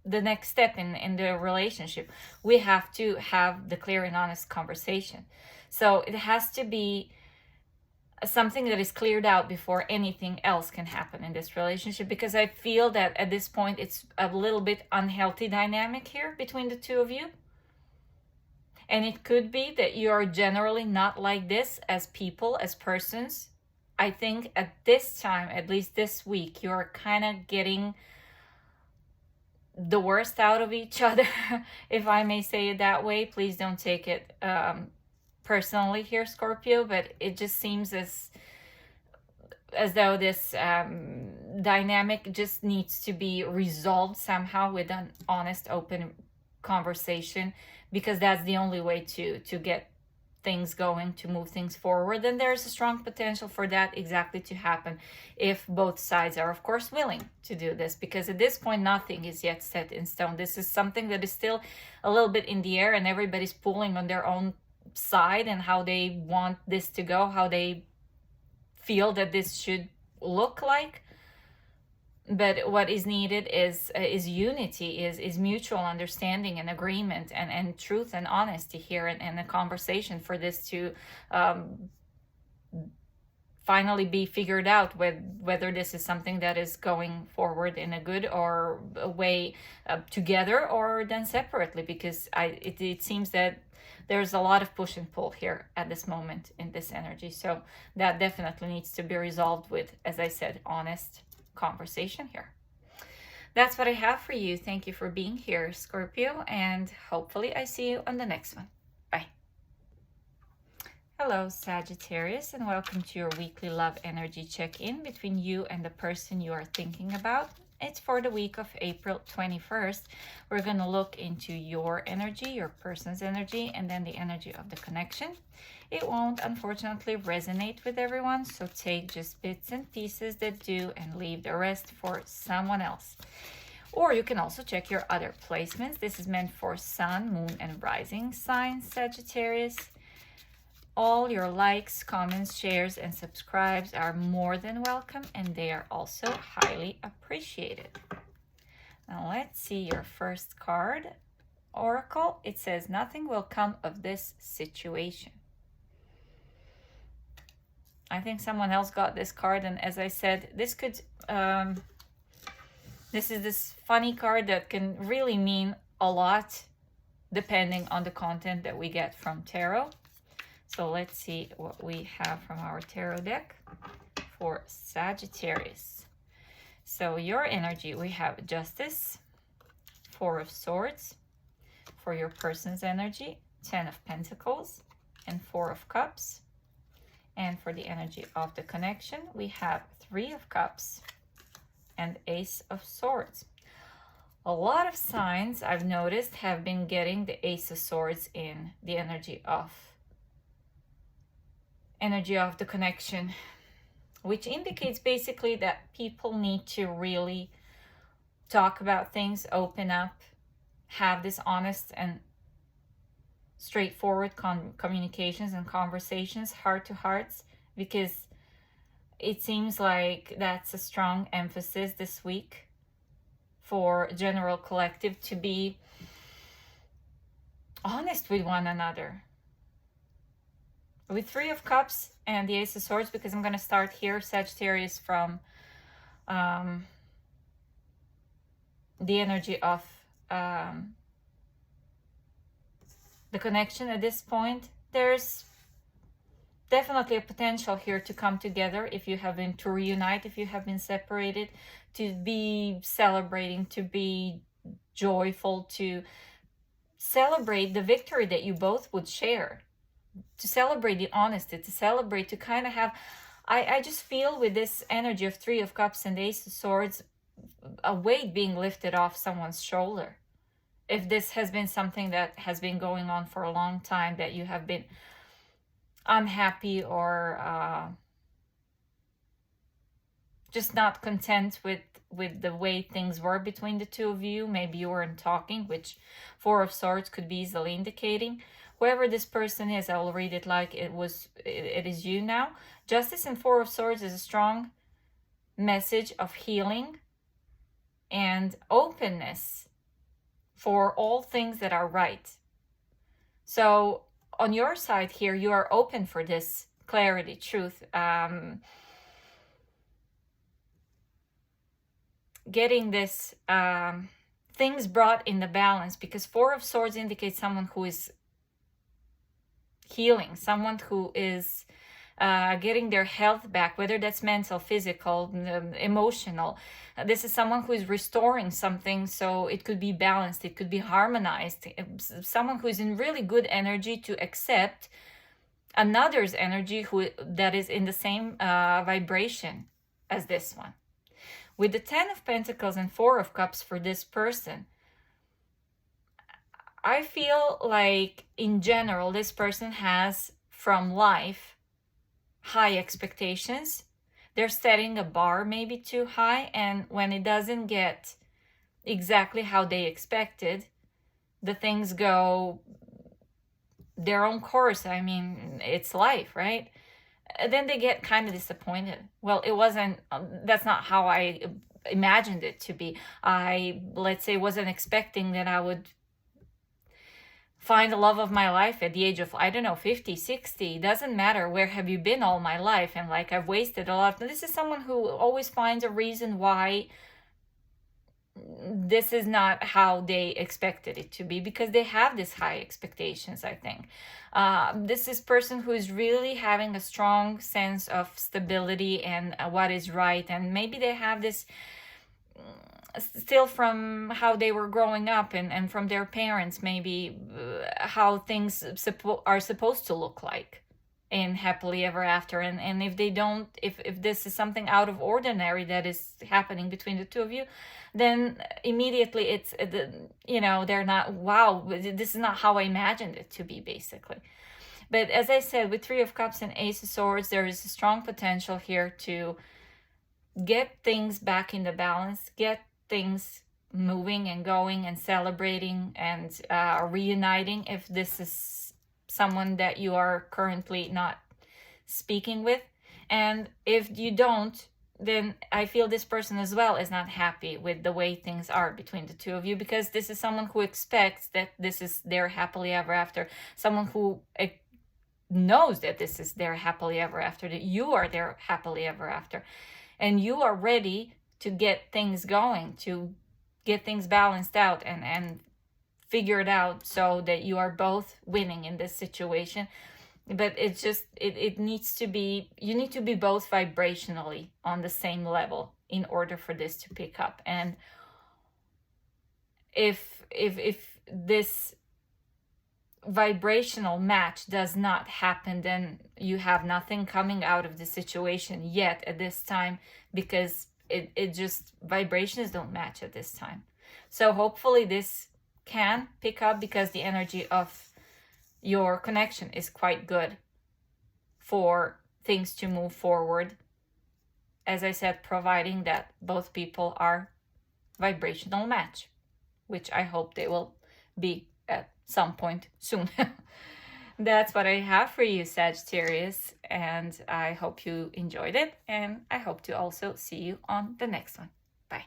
the next step in the relationship, we have to have the clear and honest conversation. So it has to be something that is cleared out before anything else can happen in this relationship, because I feel that at this point it's a little bit unhealthy dynamic here between the two of you. And it could be that you are generally not like this as people, as persons. I think at this time, at least this week, you're kind of getting the worst out of each other, if I may say it that way. Please don't take it personally here, Scorpio, but it just seems as though this dynamic just needs to be resolved somehow with an honest, open conversation, because that's the only way to get things going, to move things forward. And there's a strong potential for that exactly to happen if both sides are, of course, willing to do this, because at this point nothing is yet set in stone. This is something that is still a little bit in the air, and everybody's pulling on their own side and how they want this to go, how they feel that this should look like. But what is needed is unity, is mutual understanding and agreement, and truth and honesty here, and a conversation for this to finally be figured out, whether this is something that is going forward in a good or a way together, or then separately, because it seems that there's a lot of push and pull here at this moment in this energy. So that definitely needs to be resolved with, as I said, honest conversation here. That's what I have for you. Thank you for being here, Scorpio, and hopefully I see you on the next one. Bye. Hello, Sagittarius, and welcome to your weekly love energy check-in between you and the person you are thinking about. It's for the week of April 21st. We're going to look into your energy, your person's energy, and then the energy of the connection. It won't, unfortunately, resonate with everyone, so take just bits and pieces that do and leave the rest for someone else. Or you can also check your other placements. This is meant for Sun, Moon, and Rising signs, Sagittarius. All your likes, comments, shares, and subscribes are more than welcome, and they are also highly appreciated. Now let's see your first card, Oracle. It says, nothing will come of this situation. I think someone else got this card, and as I said, this could, this is this funny card that can really mean a lot depending on the content that we get from tarot. So let's see what we have from our tarot deck for Sagittarius. So your energy, we have Justice, Four of Swords. For your person's energy, Ten of Pentacles and Four of Cups. And for the energy of the connection, we have Three of Cups and Ace of Swords. A lot of signs I've noticed have been getting the Ace of Swords in the energy of the connection, which indicates basically that people need to really talk about things, open up, have this honest and straightforward communications and conversations, heart to hearts, because it seems like that's a strong emphasis this week for general collective, to be honest with one another. With Three of Cups and the Ace of Swords, because I'm going to start here, Sagittarius, from the energy of the connection at this point, there's definitely a potential here to come together if you have been, to reunite if you have been separated, to be celebrating, to be joyful, to celebrate the victory that you both would share, to celebrate the honesty, to celebrate, to kind of have I just feel with this energy of Three of Cups and Ace of Swords, a weight being lifted off someone's shoulder. If this has been something that has been going on for a long time, that you have been unhappy or just not content with the way things were between the two of you. Maybe you weren't talking, which Four of Swords could be easily indicating. Whoever this person is, I will read it like it is you now. Justice and Four of Swords is a strong message of healing and openness for all things that are right. So on your side here, you are open for this clarity, truth, getting this things brought in the balance, because Four of Swords indicates someone who is healing, someone who is getting their health back, whether that's mental, physical, emotional. This is someone who is restoring something, so it could be balanced, it could be harmonized. Someone who is in really good energy to accept another's energy that is in the same vibration as this one. With the Ten of Pentacles and Four of Cups for this person, I feel like in general this person has from life high expectations. They're setting a bar maybe too high, and when it doesn't get exactly how they expected, the things go their own course. I mean, it's life, right? Then they get kind of disappointed. Well, it wasn't, that's not how I imagined it to be. Let's say, wasn't expecting that I would find the love of my life at the age of, I don't know, 50, 60. Doesn't matter. Where have you been all my life? And like, I've wasted a lot. This is someone who always finds a reason why this is not how they expected it to be, because they have this high expectations, I think. This is person who is really having a strong sense of stability and what is right. And maybe they have this still from how they were growing up and from their parents, maybe how things are supposed to look like in happily ever after. And if they don't, if this is something out of ordinary that is happening between the two of you, then immediately it's, they're not, wow, this is not how I imagined it to be, basically. But as I said, with Three of Cups and Ace of Swords, there is a strong potential here to get things back in the balance, get things moving and going and celebrating and reuniting if this is someone that you are currently not speaking with. And if you don't, then I feel this person as well is not happy with the way things are between the two of you, because this is someone who expects that this is their happily ever after, someone who knows that this is their happily ever after, that you are their happily ever after, and you are ready to get things going, to get things balanced out and figure it out so that you are both winning in this situation. But it's just, it needs to be, you need to be both vibrationally on the same level in order for this to pick up. And if this vibrational match does not happen, then you have nothing coming out of the situation yet at this time, because it just, vibrations don't match at this time. So hopefully this can pick up, because the energy of your connection is quite good for things to move forward. As I said, providing that both people are vibrational match, which I hope they will be at some point soon. That's what I have for you, Sagittarius, and I hope you enjoyed it, and I hope to also see you on the next one. Bye.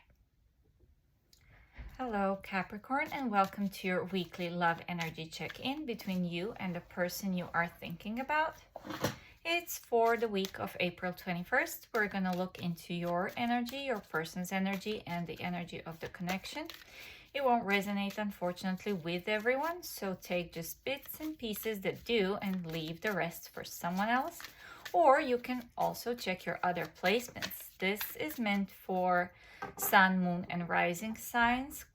Hello, Capricorn, and welcome to your weekly love energy check-in between you and the person you are thinking about. It's for the week of April 21st. We're going to look into your energy, your person's energy, and the energy of the connection. It won't resonate, unfortunately, with everyone, so take just bits and pieces that do and leave the rest for someone else. Or you can also check your other placements. This is meant for Sun, Moon, and Rising signs,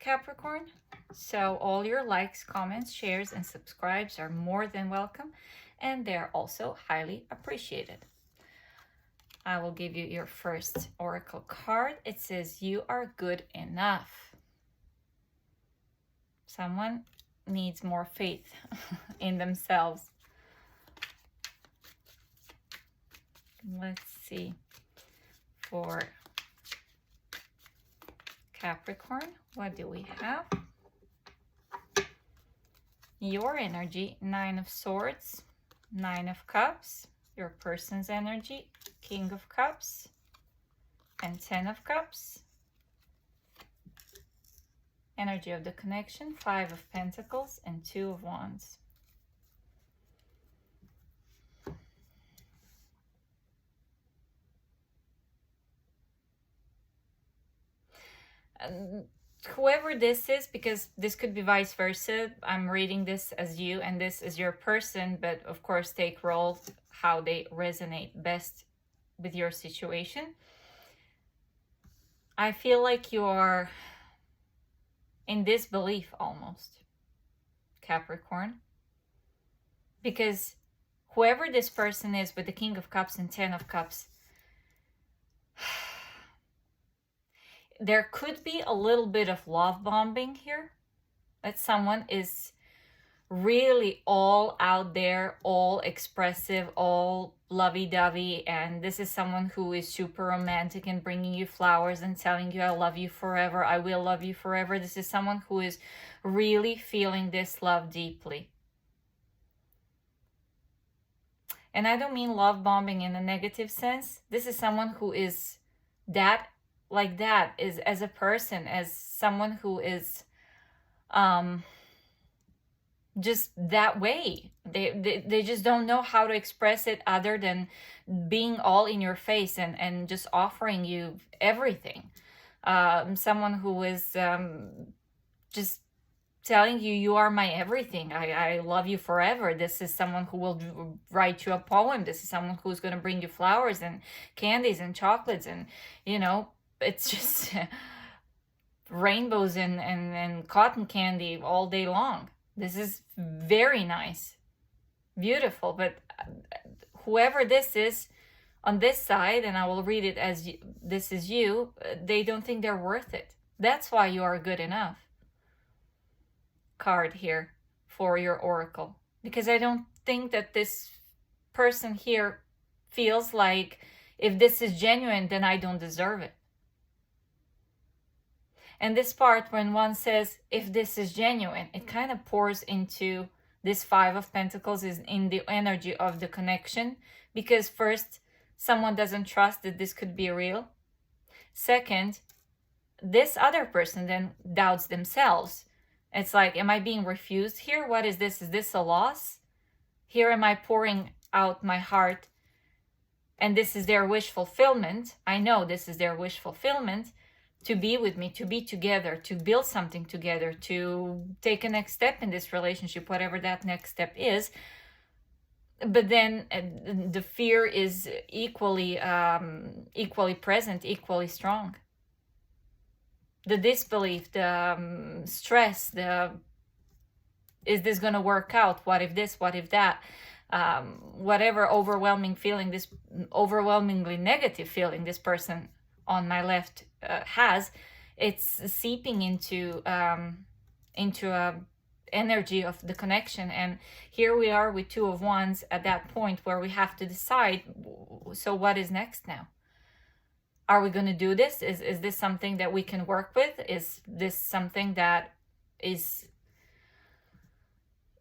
Capricorn. So all your likes, comments, shares, and subscribes are more than welcome, and they're also highly appreciated. I will give you your first oracle card. It says, you are good enough. Someone needs more faith in themselves. Let's see. For Capricorn, what do we have? Your energy, 9 of Swords, 9 of Cups. Your person's energy, King of Cups and 10 of Cups. Energy of the connection, 5 of Pentacles and 2 of Wands. Whoever this is, because this could be vice versa, I'm reading this as you and this is your person, but of course take roles how they resonate best with your situation. I feel like you are in disbelief almost, Capricorn, because whoever this person is with the King of Cups and 10 of Cups, there could be a little bit of love bombing here. That someone is really all out there, all expressive, all lovey-dovey, and this is someone who is super romantic and bringing you flowers and telling you I love you forever, I will love you forever. This is someone who is really feeling this love deeply. And I don't mean love bombing in a negative sense. This is someone who is that, like that, is as a person, as someone who is just that way. They just don't know how to express it other than being all in your face and just offering you everything. Someone who is just telling you, you are my everything. I love you forever. This is someone who will write you a poem. This is someone who's going to bring you flowers and candies and chocolates and, you know, it's just rainbows and cotton candy all day long. This is very nice, beautiful. But whoever this is on this side, and I will read it as this is you, they don't think they're worth it. That's why you are good enough card here for your oracle, because I don't think that this person here feels like if this is genuine, then I don't deserve it. And this part, when one says, if this is genuine, it kind of pours into this 5 of Pentacles is in the energy of the connection. Because first, someone doesn't trust that this could be real. Second, this other person then doubts themselves. It's like, am I being refused here? What is this? Is this a loss? Here am I pouring out my heart, and this is their wish fulfillment. I know this is their wish fulfillment. To be with me, to be together, to build something together, to take a next step in this relationship, whatever that next step is. But then the fear is equally present, equally strong. The disbelief, the stress, is this going to work out? What if this? What if that? Whatever overwhelming feeling, this overwhelmingly negative feeling this person on my left has, it's seeping into a energy of the connection. And here we are with 2 of Wands at that point where we have to decide, so what is next now? Are we going to do this? Is this something that we can work with? Is this something that is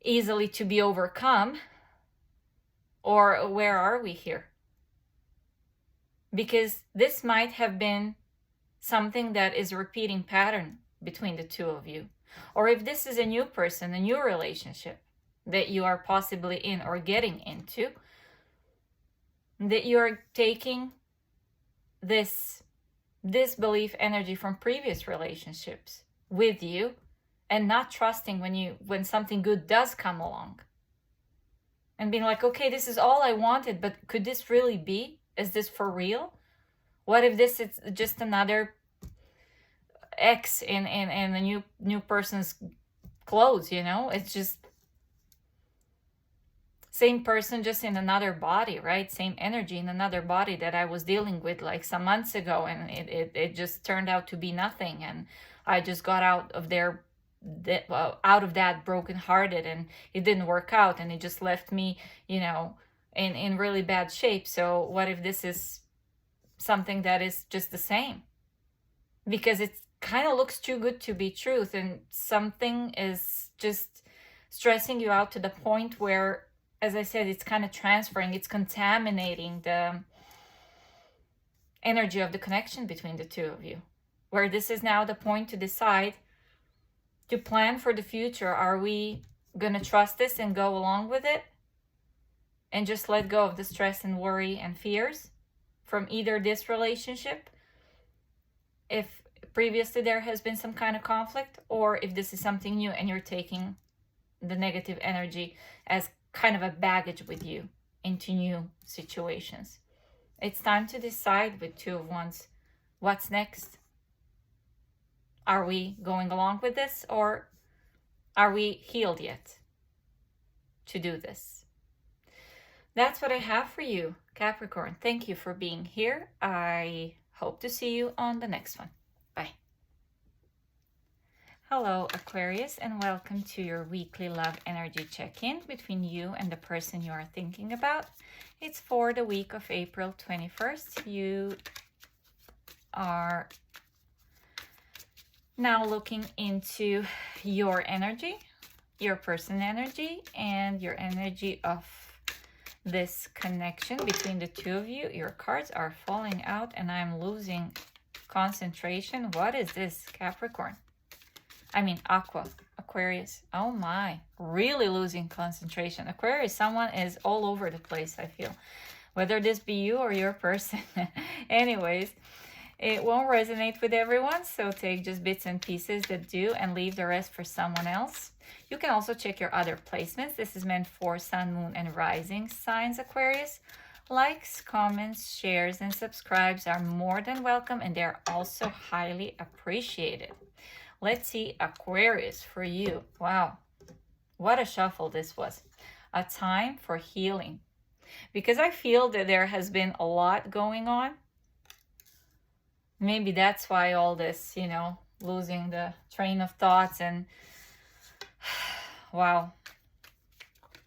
easily to be overcome? Or where are we here? Because this might have been something that is a repeating pattern between the 2 of you. Or if this is a new person, a new relationship that you are possibly in or getting into, that you're taking this disbelief energy from previous relationships with you and not trusting when something good does come along. And being like, okay, this is all I wanted, but could this really be? Is this for real? What if this is just another X in a new person's clothes, you know? It's just same person, just in another body, right? Same energy in another body that I was dealing with like some months ago, and it just turned out to be nothing, and I just got out of there, out of that brokenhearted, and it didn't work out, and it just left me, you know, in really bad shape. So what if this is something that is just the same? Because it kind of looks too good to be truth, and something is just stressing you out to the point where, as I said, it's kind of transferring, it's contaminating the energy of the connection between the two of you, where this is now the point to decide, to plan for the future. Are we going to trust this and go along with it and just let go of the stress and worry and fears from either this relationship, if previously there has been some kind of conflict, or if this is something new and you're taking the negative energy as kind of a baggage with you into new situations. It's time to decide with Two of Wands, what's next? Are we going along with this, or are we healed yet to do this? That's what I have for you, Capricorn. Thank you for being here. I hope to see you on the next one. Bye. Hello, Aquarius, and welcome to your weekly love energy check-in between you and the person you are thinking about. It's for the week of April 21st. You are now looking into your energy, your person energy, and your energy of this connection between the two of you. Your cards are falling out, and I'm losing concentration. What is this, Capricorn? I mean, Aquarius. Oh my, really losing concentration. Aquarius, someone is all over the place, I feel. Whether this be you or your person. Anyways, it won't resonate with everyone, so take just bits and pieces that do and leave the rest for someone else. You can also check your other placements. This is meant for Sun, Moon, and Rising signs, Aquarius. Likes, comments, shares, and subscribes are more than welcome, and they're also highly appreciated. Let's see, Aquarius, for you. Wow, what a shuffle this was. A time for healing. Because I feel that there has been a lot going on. Maybe that's why all this, you know, losing the train of thoughts, and wow,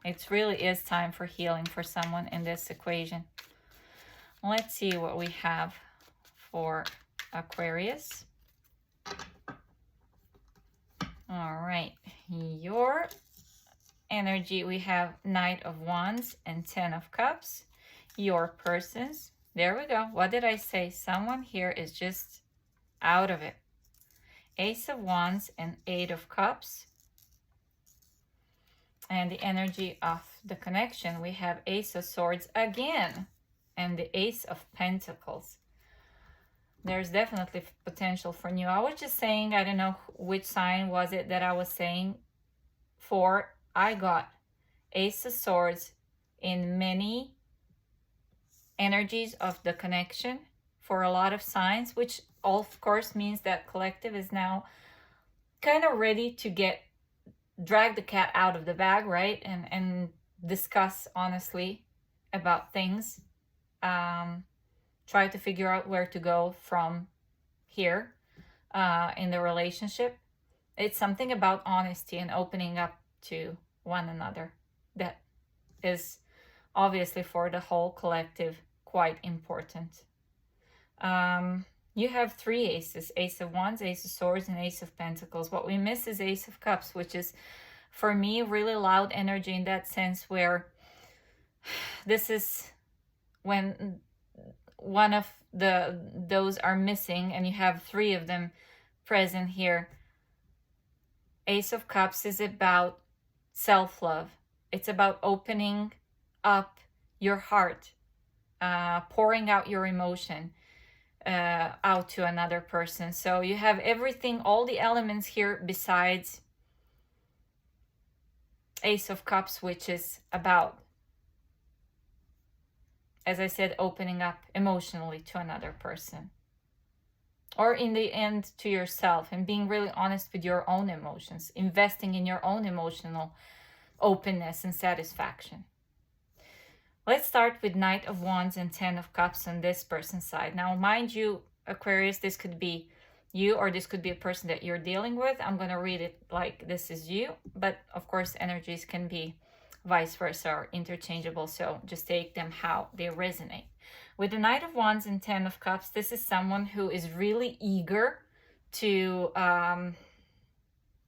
it really is time for healing for someone in this equation. Let's see what we have for Aquarius. All right, your energy, we have Knight of Wands and Ten of Cups. Your persons, there we go. What did I say? Someone here is just out of it. Ace of Wands and Eight of Cups. And the energy of the connection, we have Ace of Swords again and the Ace of Pentacles. There's definitely potential for new. I was just saying, I don't know which sign was it that I was saying for. I got Ace of Swords in many energies of the connection for a lot of signs, which of course means that collective is now kind of ready to drag the cat out of the bag, right? And discuss honestly about things. Try to figure out where to go from here in the relationship. It's something about honesty and opening up to one another that is obviously for the whole collective quite important. You have three aces: Ace of Wands, Ace of Swords, and Ace of Pentacles. What we miss is Ace of Cups, which is for me really loud energy in that sense, where this is when one of those are missing and you have three of them present here. Ace of Cups is about self-love. It's about opening up your heart, pouring out your emotion out to another person. So you have everything, all the elements here besides Ace of Cups, which is about, as I said, opening up emotionally to another person. Or in the end, to yourself, and being really honest with your own emotions, investing in your own emotional openness and satisfaction. Let's start with Knight of Wands and Ten of Cups on this person's side. Now, mind you, Aquarius, this could be you or this could be a person that you're dealing with. I'm going to read it like this is you, but of course energies can be vice versa or interchangeable, so just take them how they resonate. With the Knight of Wands and Ten of Cups, this is someone who is really eager to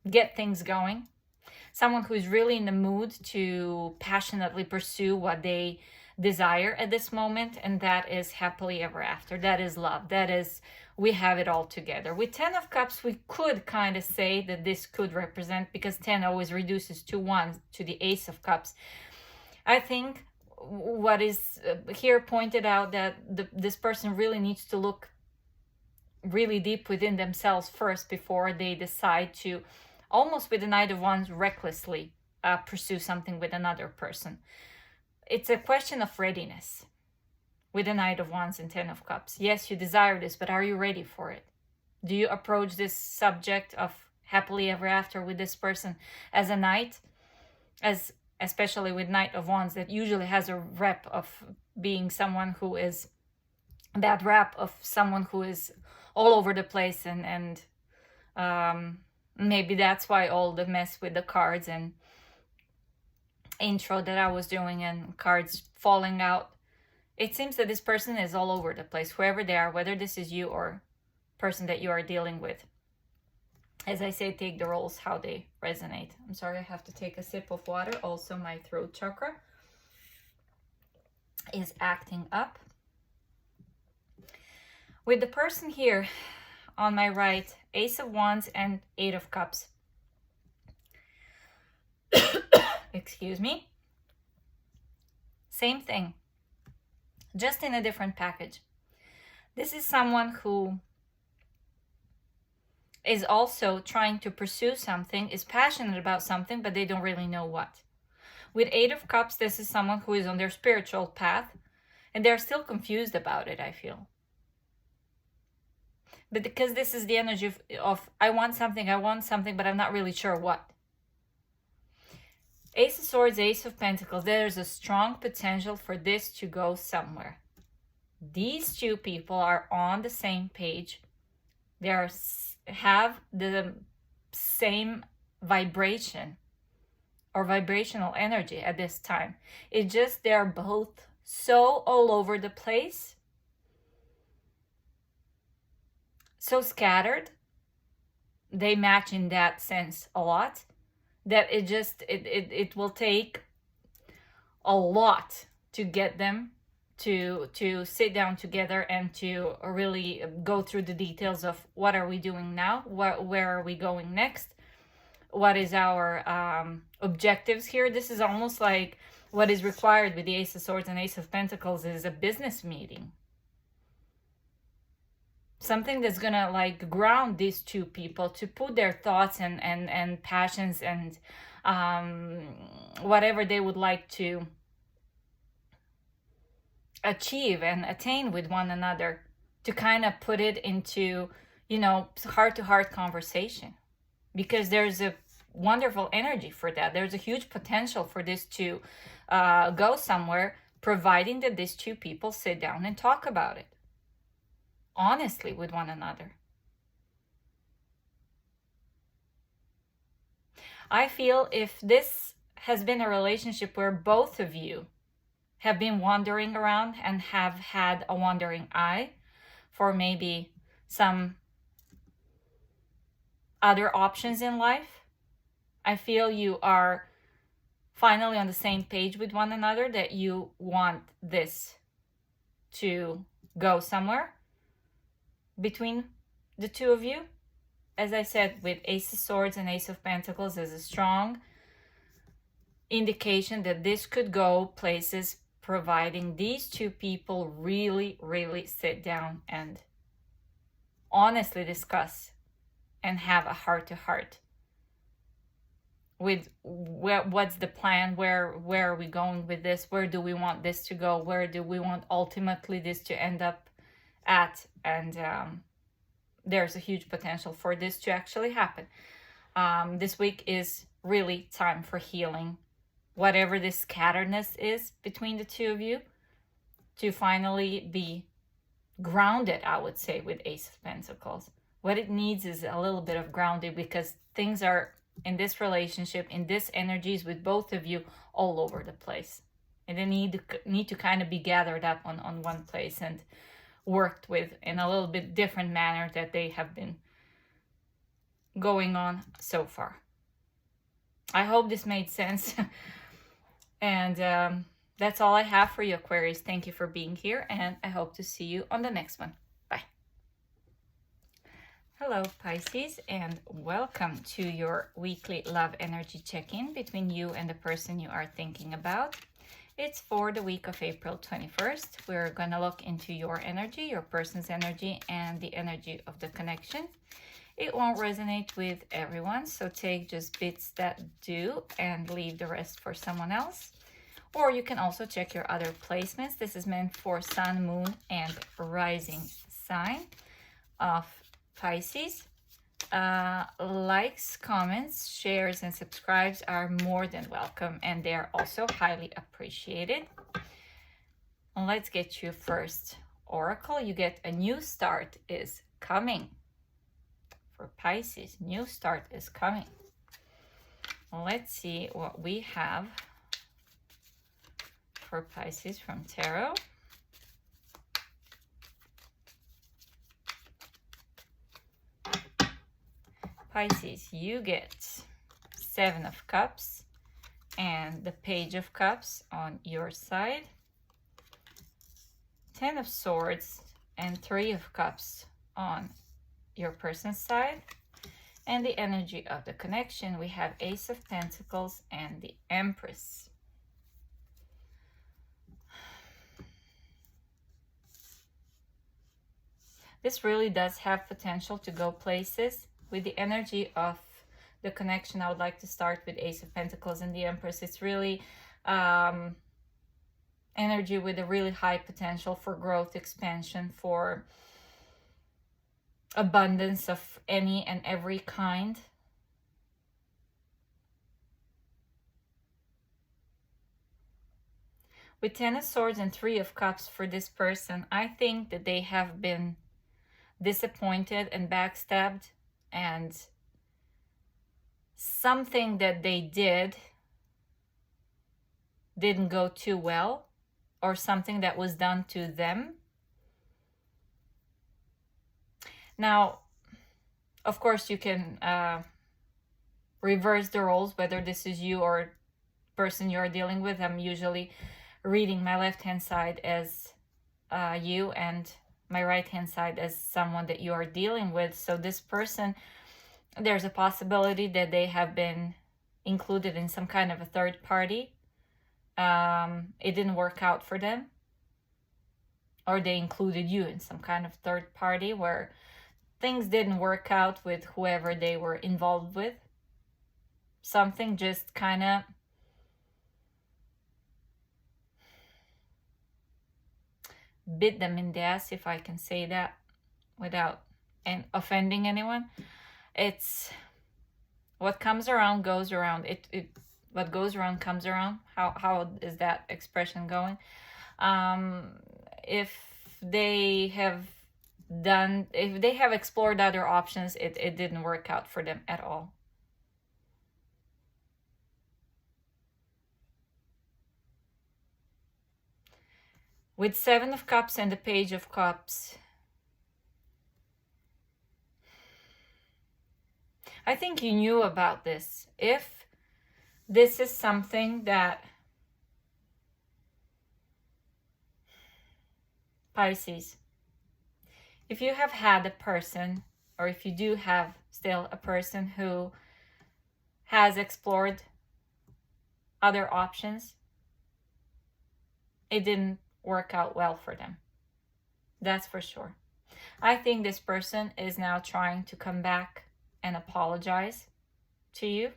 get things going. Someone who is really in the mood to passionately pursue what they desire at this moment, and that is happily ever after. That is love. That is, we have it all together. With Ten of Cups, we could kind of say that this could represent, because 10 always reduces to 1, to the Ace of Cups. I think what is here pointed out that this person really needs to look really deep within themselves first before they decide to, almost with the Knight of Wands, recklessly pursue something with another person. It's a question of readiness with the Knight of Wands and Ten of Cups. Yes, you desire this, but are you ready for it? Do you approach this subject of happily ever after with this person as a knight, as especially with Knight of Wands, that usually has a rep of being someone who is, that rep of someone who is all over the place, and maybe that's why all the mess with the cards and intro that I was doing and cards falling out. It seems that this person is all over the place, whoever they are, whether this is you or person that you are dealing with. As I say, take the roles how they resonate. I'm sorry, I have to take a sip of water. Also, my throat chakra is acting up. With the person here on my right, Ace of Wands and Eight of Cups. Excuse me. Same thing, just in a different package. This is someone who is also trying to pursue something, is passionate about something, but they don't really know what. With Eight of Cups, this is someone who is on their spiritual path, and they're still confused about it, I feel. But because this is the energy of I want something, but I'm not really sure what. Ace of Swords, Ace of Pentacles, there's a strong potential for this to go somewhere. These two people are on the same page. They have the same vibration or vibrational energy at this time. It's just they're both so all over the place, so scattered. They match in that sense a lot, that it will take a lot to get them to sit down together and to really go through the details of what are we doing now, where are we going next, what is our objectives here. This is almost like what is required with the Ace of Swords and Ace of Pentacles is a business meeting. Something that's gonna like ground these two people to put their thoughts and passions and whatever they would like to achieve and attain with one another, to kind of put it into, you know, heart-to-heart conversation, because there's a wonderful energy for that. There's a huge potential for this to go somewhere, providing that these two people sit down and talk about it honestly with one another. I feel if this has been a relationship where both of you have been wandering around and have had a wandering eye for maybe some other options in life, I feel you are finally on the same page with one another, that you want this to go somewhere between the two of you. As I said, with Ace of Swords and Ace of Pentacles, there's a strong indication that this could go places, providing these two people really, really sit down and honestly discuss and have a heart-to-heart with what's the plan, where are we going with this, where do we want this to go, where do we want ultimately this to end up at, and there's a huge potential for this to actually happen. This week is really time for healing whatever this scatteredness is between the two of you, to finally be grounded, I would say, with Ace of Pentacles. What it needs is a little bit of grounding, because things are, in this relationship, in this energies with both of you, all over the place. And they need to kind of be gathered up on one place and worked with in a little bit different manner that they have been going on so far. I hope this made sense. And that's all I have for you, Aquarius. Thank you for being here, and I hope to see you on the next one. Bye. Hello, Pisces, and welcome to your weekly love energy check-in between you and the person you are thinking about. It's for the week of April 21st. We're going to look into your energy, your person's energy, and the energy of the connection. It won't resonate with everyone, so take just bits that do and leave the rest for someone else. Or you can also check your other placements. This is meant for Sun, Moon, and Rising sign of Pisces. Likes, comments, shares, and subscribes are more than welcome, and they are also highly appreciated. Let's get you first oracle. You get a new start is coming. For Pisces, new start is coming. Let's see what we have for Pisces from Tarot. Pisces, you get 7 of Cups and the Page of Cups on your side, 10 of Swords and 3 of Cups on your person's side, and the energy of the connection, we have Ace of Pentacles and the Empress. This really does have potential to go places. With the energy of the connection, I would like to start with Ace of Pentacles and the Empress. It's really energy with a really high potential for growth, expansion, for abundance of any and every kind. With 10 of Swords and 3 of Cups for this person, I think that they have been disappointed and backstabbed, and something that they didn't go too well, or something that was done to them. Now, of course, you can reverse the roles, whether this is you or person you're dealing with. I'm usually reading my left-hand side as you and my right-hand side as someone that you are dealing with. So this person, there's a possibility that they have been included in some kind of a third party. It didn't work out for them. Or they included you in some kind of third party where things didn't work out with whoever they were involved with. Something just kind of bit them in the ass, if I can say that without offending anyone. It's what comes around goes around. What goes around comes around. How is that expression going? If they have explored other options, it didn't work out for them at all. With 7 of Cups and the Page of Cups, I think you knew about this. If this is something that Pisces, if you have had a person, or if you do have still a person who has explored other options, it didn't work out well for them. That's for sure. I think this person is now trying to come back and apologize to you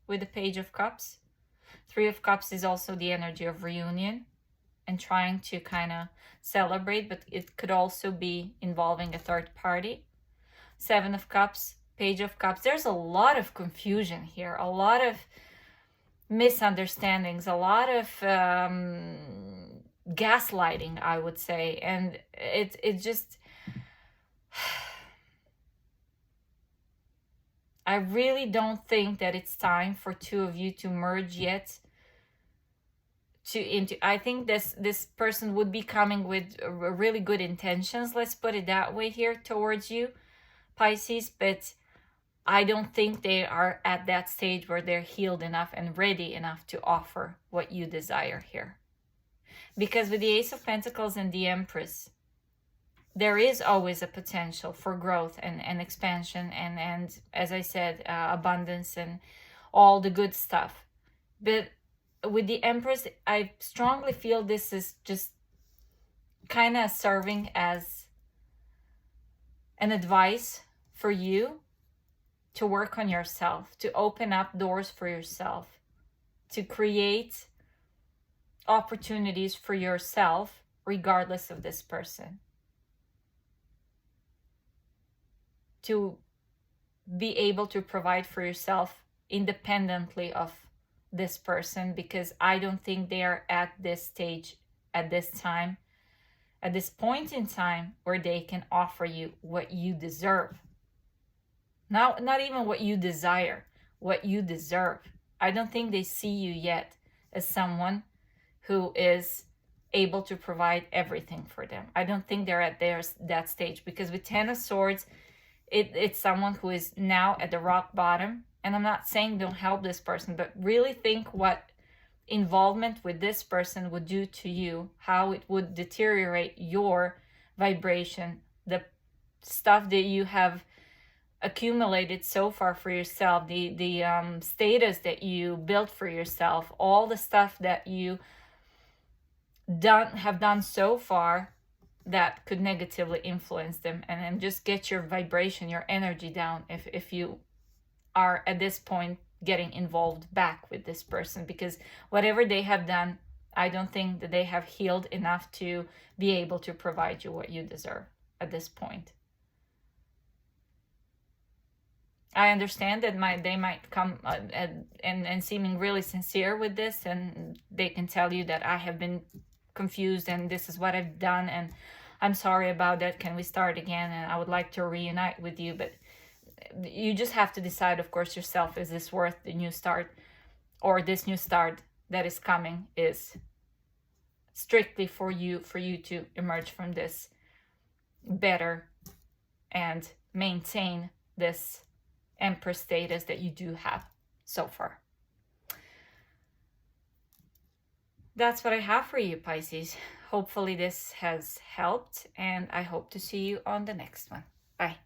with the Page of Cups. 3 of Cups is also the energy of reunion and trying to kind of celebrate, but it could also be involving a third party. 7 of Cups, Page of Cups. There's a lot of confusion here, a lot of misunderstandings, a lot of gaslighting, I would say. And it just, I really don't think that it's time for two of you to merge yet. I think this person would be coming with really good intentions, let's put it that way here, towards you, Pisces, but I don't think they are at that stage where they're healed enough and ready enough to offer what you desire here. Because with the Ace of Pentacles and the Empress, there is always a potential for growth and expansion and as I said, abundance and all the good stuff. But with the Empress, I strongly feel this is just kind of serving as an advice for you to work on yourself, to open up doors for yourself, to create opportunities for yourself regardless of this person. To be able to provide for yourself independently of this person, because I don't think they are at this stage, at this time, at this point in time where they can offer you what you deserve. Now, not even what you desire, what you deserve. I don't think they see you yet as someone who is able to provide everything for them. I don't think they're at that stage, because with Ten of Swords, it's someone who is now at the rock bottom. And I'm not saying don't help this person, but really think what involvement with this person would do to you, how it would deteriorate your vibration, the stuff that you have accumulated so far for yourself, the status that you built for yourself, all the stuff that you have done so far that could negatively influence them, and just get your vibration, your energy down if you are at this point getting involved back with this person, because whatever they have done, I don't think that they have healed enough to be able to provide you what you deserve at this point. I understand that they might come and seeming really sincere with this, and they can tell you that I have been confused and this is what I've done and I'm sorry about that, can we start again, and I would like to reunite with you. But you just have to decide, of course, yourself, is this worth the new start, or this new start that is coming is strictly for you to emerge from this better and maintain this Empress status that you do have so far. That's what I have for you, Pisces. Hopefully this has helped, and I hope to see you on the next one. Bye.